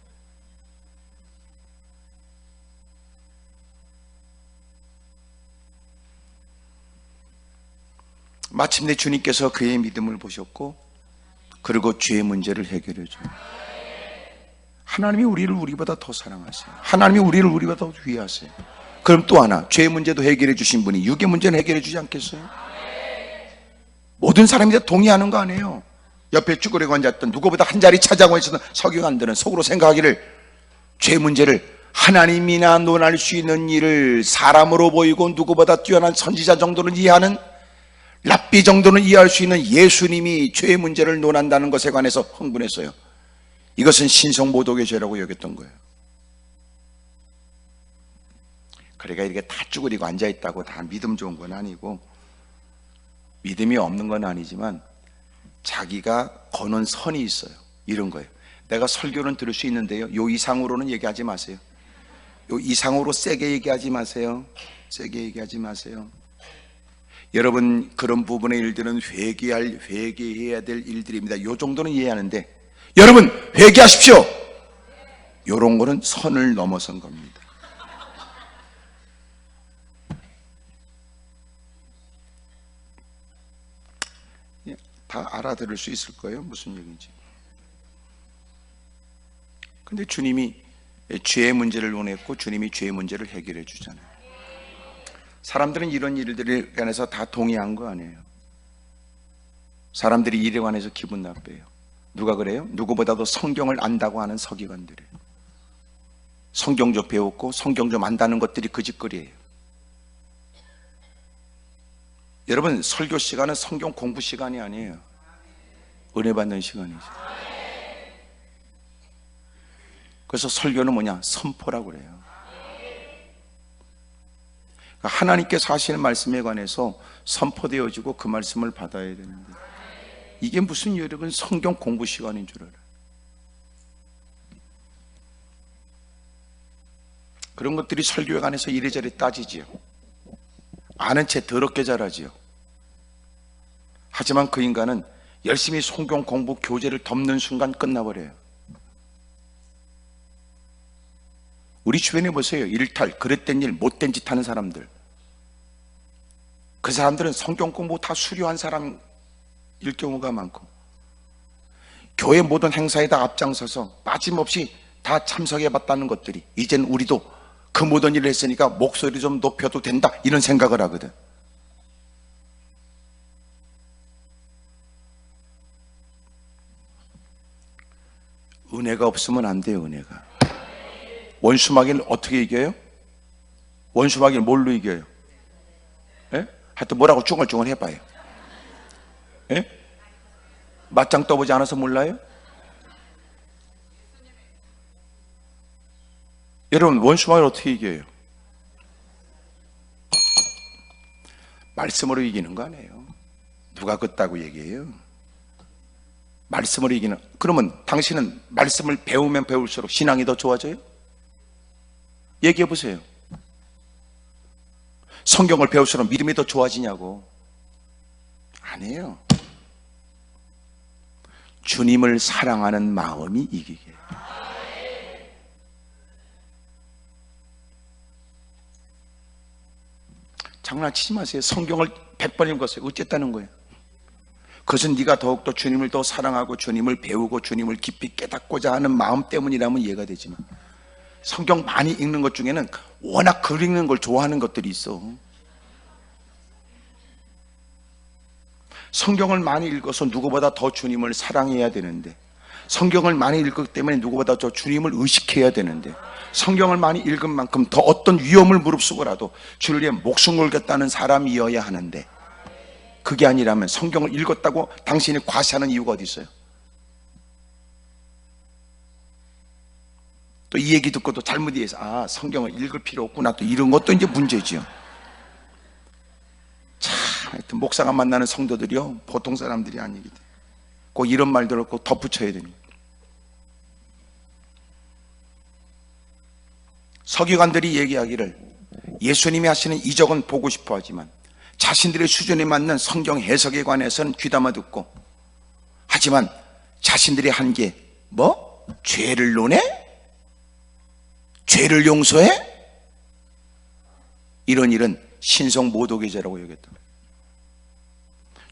마침내 주님께서 그의 믿음을 보셨고, 그리고 죄의 문제를 해결해 줘요. 하나님이 우리를 우리보다 더 사랑하세요. 하나님이 우리를 우리보다 더 위하세요. 그럼 또 하나, 죄의 문제도 해결해 주신 분이 육의 문제는 해결해 주지 않겠어요? 모든 사람이 다 동의하는 거 아니에요. 옆에 쭈그리고 앉았던 누구보다 한 자리 차지하고 있었던 서기관들은 속으로 생각하기를, 죄 문제를 하나님이나 논할 수 있는 일을 사람으로 보이고 누구보다 뛰어난 선지자 정도는 이해하는, 랍비 정도는 이해할 수 있는 예수님이 죄의 문제를 논한다는 것에 관해서 흥분했어요. 이것은 신성모독의 죄라고 여겼던 거예요. 그러니까 이렇게 다 쭈그리고 앉아있다고 다 믿음 좋은 건 아니고, 믿음이 없는 건 아니지만 자기가 거는 선이 있어요. 이런 거예요. 내가 설교는 들을 수 있는데요, 요 이상으로는 얘기하지 마세요. 요 이상으로 세게 얘기하지 마세요. 세게 얘기하지 마세요. 여러분, 그런 부분의 일들은 회개해야 될 일들입니다. 요 정도는 이해하는데, 여러분 회개하십시오. 요런 거는 선을 넘어선 겁니다. 다 알아들을 수 있을 거예요, 무슨 얘기인지. 근데 주님이 죄의 문제를 논했고, 주님이 죄의 문제를 해결해 주잖아요. 사람들은 이런 일들에 관해서 다 동의한 거 아니에요. 사람들이 일에 관해서 기분 나빠요. 누가 그래요? 누구보다도 성경을 안다고 하는 서기관들이에요. 성경 좀 배웠고 성경 좀 안다는 것들이 그 짓거리예요. 여러분, 설교 시간은 성경 공부 시간이 아니에요. 은혜 받는 시간이죠. 그래서 설교는 뭐냐? 선포라고 그래요. 하나님께서 하시는 말씀에 관해서 선포되어지고 그 말씀을 받아야 되는데, 이게 무슨 여러분 성경 공부 시간인 줄 알아요. 그런 것들이 설교에 관해서 이래저래 따지지요. 아는 채 더럽게 잘하지요. 하지만 그 인간은 열심히 성경 공부 교재를 덮는 순간 끝나버려요. 우리 주변에 보세요. 일탈, 그릇된 일, 못된 짓 하는 사람들. 그 사람들은 성경 공부 다 수료한 사람일 경우가 많고, 교회 모든 행사에 다 앞장서서 빠짐없이 다 참석해 봤다는 것들이, 이젠 우리도 그 모든 일을 했으니까 목소리 좀 높여도 된다, 이런 생각을 하거든. 은혜가 없으면 안 돼요. 은혜가. 원수마귀를 어떻게 이겨요? 원수마귀를 뭘로 이겨요? 예? 하여튼 뭐라고 쭈글쭈글 해봐요. 예? 맞짱 떠보지 않아서 몰라요? 여러분, 원수마귀를 어떻게 이겨요? 말씀으로 이기는 거 아니에요. 누가 그따고 얘기해요? 말씀으로 이기는. 그러면 당신은 말씀을 배우면 배울수록 신앙이 더 좋아져요? 얘기해 보세요. 성경을 배울수록 믿음이 더 좋아지냐고. 아니에요. 주님을 사랑하는 마음이 이기게. 장난치지 마세요. 성경을 100번 읽었어요. 어쨌다는 거예요? 그것은 네가 더욱더 주님을 더 사랑하고 주님을 배우고 주님을 깊이 깨닫고자 하는 마음 때문이라면 이해가 되지만, 성경 많이 읽는 것 중에는 워낙 글 읽는 걸 좋아하는 것들이 있어. 성경을 많이 읽어서 누구보다 더 주님을 사랑해야 되는데, 성경을 많이 읽었기 때문에 누구보다 더 주님을 의식해야 되는데, 성경을 많이 읽은 만큼 더 어떤 위험을 무릅쓰고라도 주를 위해 목숨 걸겠다는 사람이어야 하는데, 그게 아니라면 성경을 읽었다고 당신이 과시하는 이유가 어디 있어요? 또 이 얘기 듣고 또 잘못 이해해서 아, 성경을 읽을 필요 없구나, 또 이런 것도 이제 문제지요. 참, 하여튼 목사가 만나는 성도들이요, 보통 사람들이 아니거든. 꼭 이런 말들을 꼭 덧붙여야 됩니다. 서기관들이 얘기하기를 예수님이 하시는 이적은 보고 싶어 하지만 자신들의 수준에 맞는 성경 해석에 관해서는 귀담아 듣고, 하지만 자신들이 한 게 뭐? 죄를 논해? 죄를 용서해? 이런 일은 신성 모독이자라고 여겼다.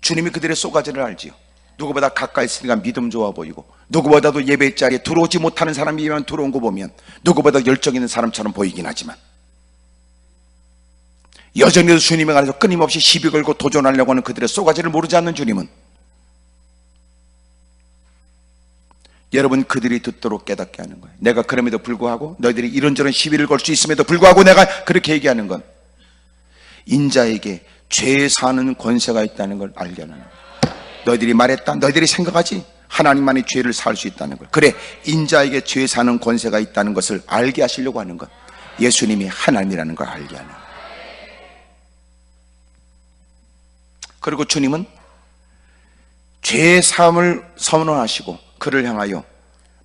주님이 그들의 쏘가지를 알지요. 누구보다 가까이 있으니까 믿음 좋아 보이고, 누구보다도 예배 자리에 들어오지 못하는 사람이면 들어온 거 보면 누구보다 열정 있는 사람처럼 보이긴 하지만, 여전히도 주님에 관해서 끊임없이 시비 걸고 도전하려고 하는 그들의 쏘가지를 모르지 않는 주님은 여러분, 그들이 듣도록 깨닫게 하는 거예요. 내가 그럼에도 불구하고, 너희들이 이런저런 시비를 걸 수 있음에도 불구하고 내가 그렇게 얘기하는 건 인자에게 죄 사는 권세가 있다는 걸 알게 하는 거예요. 너희들이 말했다, 너희들이 생각하지, 하나님만이 죄를 살 수 있다는 걸. 그래, 인자에게 죄 사는 권세가 있다는 것을 알게 하시려고 하는 것, 예수님이 하나님이라는 걸 알게 하는 거예요. 그리고 주님은 죄 사함을 선언하시고 그를 향하여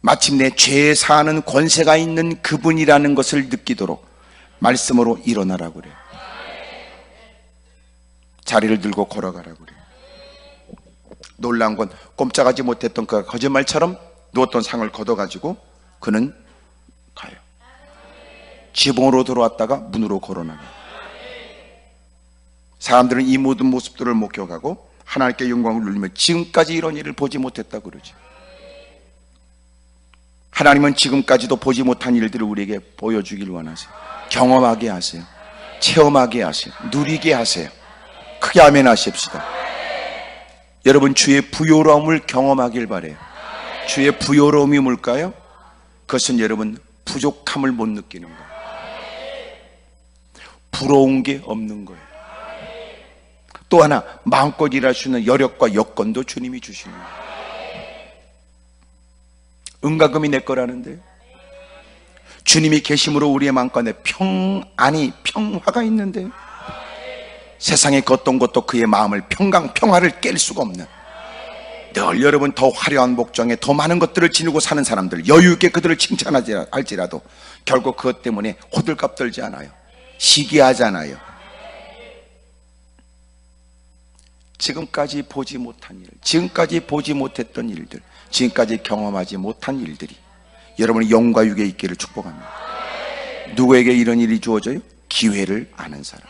마침내 죄 사는 권세가 있는 그분이라는 것을 느끼도록 말씀으로 일어나라고 그래요. 자리를 들고 걸어가라고 그래요. 놀라운 건 꼼짝하지 못했던 그 거짓말처럼 누웠던 상을 걷어가지고 그는 가요. 지붕으로 들어왔다가 문으로 걸어나가요. 사람들은 이 모든 모습들을 목격하고 하나님께 영광을 누리며 지금까지 이런 일을 보지 못했다고 그러죠. 하나님은 지금까지도 보지 못한 일들을 우리에게 보여주길 원하세요. 경험하게 하세요. 체험하게 하세요. 누리게 하세요. 크게 아멘 하십시다. 여러분, 주의 부요로움을 경험하길 바라요. 주의 부요로움이 뭘까요? 그것은 여러분, 부족함을 못 느끼는 거예요. 부러운 게 없는 거예요. 또 하나, 마음껏 일할 수 있는 여력과 여건도 주님이 주시는 거예요. 은과금이 내 거라는데, 주님이 계심으로 우리의 마음가운데 평화가 있는데, 세상에 어떤 것도 그의 마음을 평화를 깰 수가 없는, 늘 여러분 더 화려한 복장에 더 많은 것들을 지니고 사는 사람들, 여유있게 그들을 칭찬할지라도 결국 그것 때문에 호들갑 떨지 않아요. 시기하지 않아요. 지금까지 보지 못한 일, 지금까지 보지 못했던 일들, 지금까지 경험하지 못한 일들이 여러분의 영과 육에 있기를 축복합니다. 누구에게 이런 일이 주어져요? 기회를 아는 사람.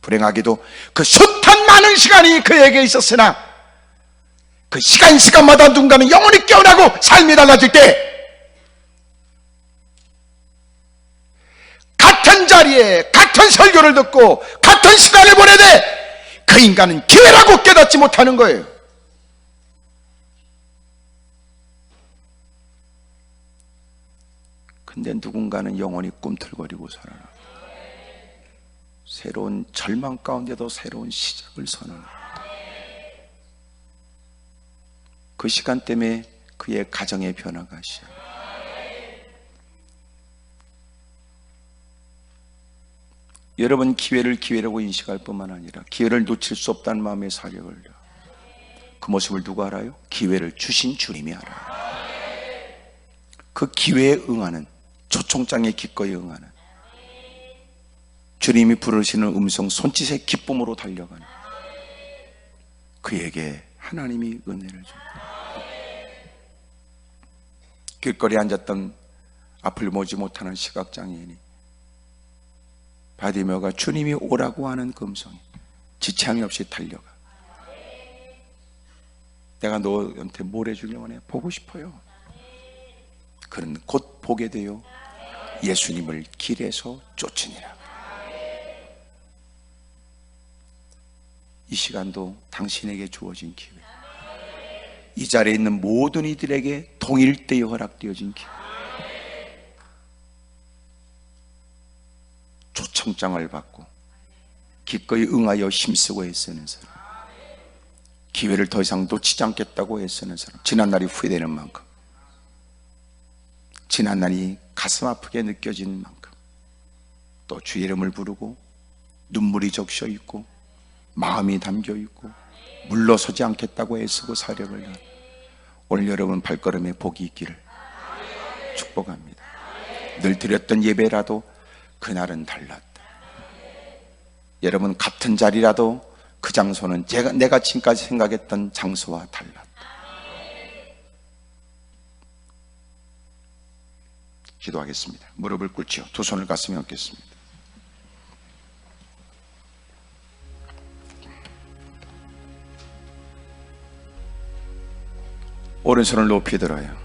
불행하게도 그 숱한 많은 시간이 그에게 있었으나 그 시간마다 누군가는 영혼이 깨어나고 삶이 달라질 때 같은 자리에 같은 설교를 듣고 같은 시간을 보내되 그 인간은 기회라고 깨닫지 못하는 거예요. 근데 누군가는 영원히 꿈틀거리고 살아나 새로운 절망 가운데도 새로운 시작을 선언하고, 그 시간 때문에 그의 가정의 변화가 시작. 여러분, 기회를 기회라고 인식할 뿐만 아니라 기회를 놓칠 수 없다는 마음의 사력을, 그 모습을 누가 알아요? 기회를 주신 주님이 알아요. 그 기회에 응하는, 초청장에 기꺼이 응하는, 주님이 부르시는 음성 손짓의 기쁨으로 달려가는 그에게 하나님이 은혜를 줍니다. 길거리에 앉았던 앞을 보지 못하는 시각장애인이 바디메오가 주님이 오라고 하는 그 음성에 지체함이 없이 달려가. 내가 너한테 뭘 해주길 원해? 보고 싶어요. 그는 곧 보게 되어 예수님을 길에서 쫓으니라. 이 시간도 당신에게 주어진 기회, 이 자리에 있는 모든 이들에게 동일되이 허락되어진 기회, 초청장을 받고 기꺼이 응하여 힘쓰고 애쓰는 사람, 기회를 더 이상 놓치지 않겠다고 애쓰는 사람, 지난날이 후회되는 만큼 지난 날이 가슴 아프게 느껴지는 만큼 또 주의 이름을 부르고 눈물이 적셔 있고 마음이 담겨 있고 물러서지 않겠다고 애쓰고 사력을 다 오늘 여러분 발걸음에 복이 있기를 축복합니다. 늘 드렸던 예배라도 그날은 달랐다. 여러분 같은 자리라도 그 장소는 내가 지금까지 생각했던 장소와 달랐다. 기도하겠습니다. 무릎을 꿇죠. 두 손을 가슴에 얹겠습니다. 오른손을 높이 들어요.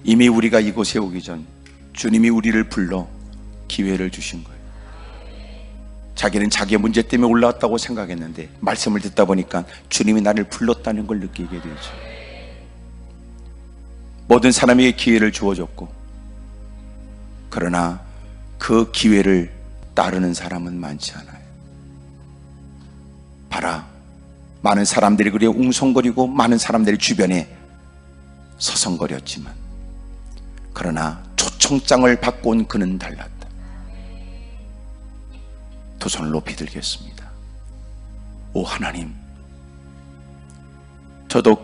이미 우리가 이곳에 오기 전 주님이 우리를 불러 기회를 주신 거예요. 자기는 자기의 문제 때문에 올라왔다고 생각했는데 말씀을 듣다 보니까 주님이 나를 불렀다는 걸 느끼게 되죠. 모든 사람에게 기회를 주어줬고, 그러나 그 기회를 따르는 사람은 많지 않아요. 봐라, 많은 사람들이 그래 웅성거리고 많은 사람들이 주변에 서성거렸지만, 그러나 초청장을 받고 온 그는 달랐다. 두 손을 높이 들겠습니다. 오 하나님, 저도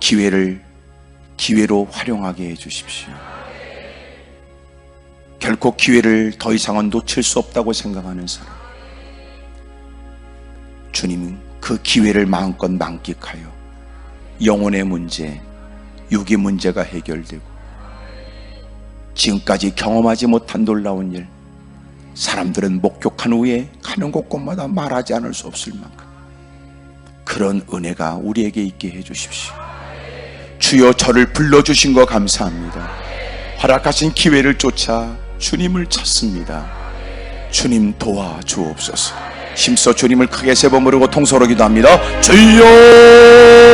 기회로 활용하게 해주십시오. 결코 기회를 더 이상은 놓칠 수 없다고 생각하는 사람, 주님은 그 기회를 마음껏 만끽하여 영혼의 문제, 육의 문제가 해결되고 지금까지 경험하지 못한 놀라운 일, 사람들은 목격한 후에 가는 곳곳마다 말하지 않을 수 없을 만큼 그런 은혜가 우리에게 있게 해주십시오. 주여, 저를 불러주신 거 감사합니다. 허락하신 기회를 쫓아 주님을 찾습니다. 주님 도와주옵소서. 힘써 주님을 크게 세 번 부르고 통성으로 기도합니다. 주여!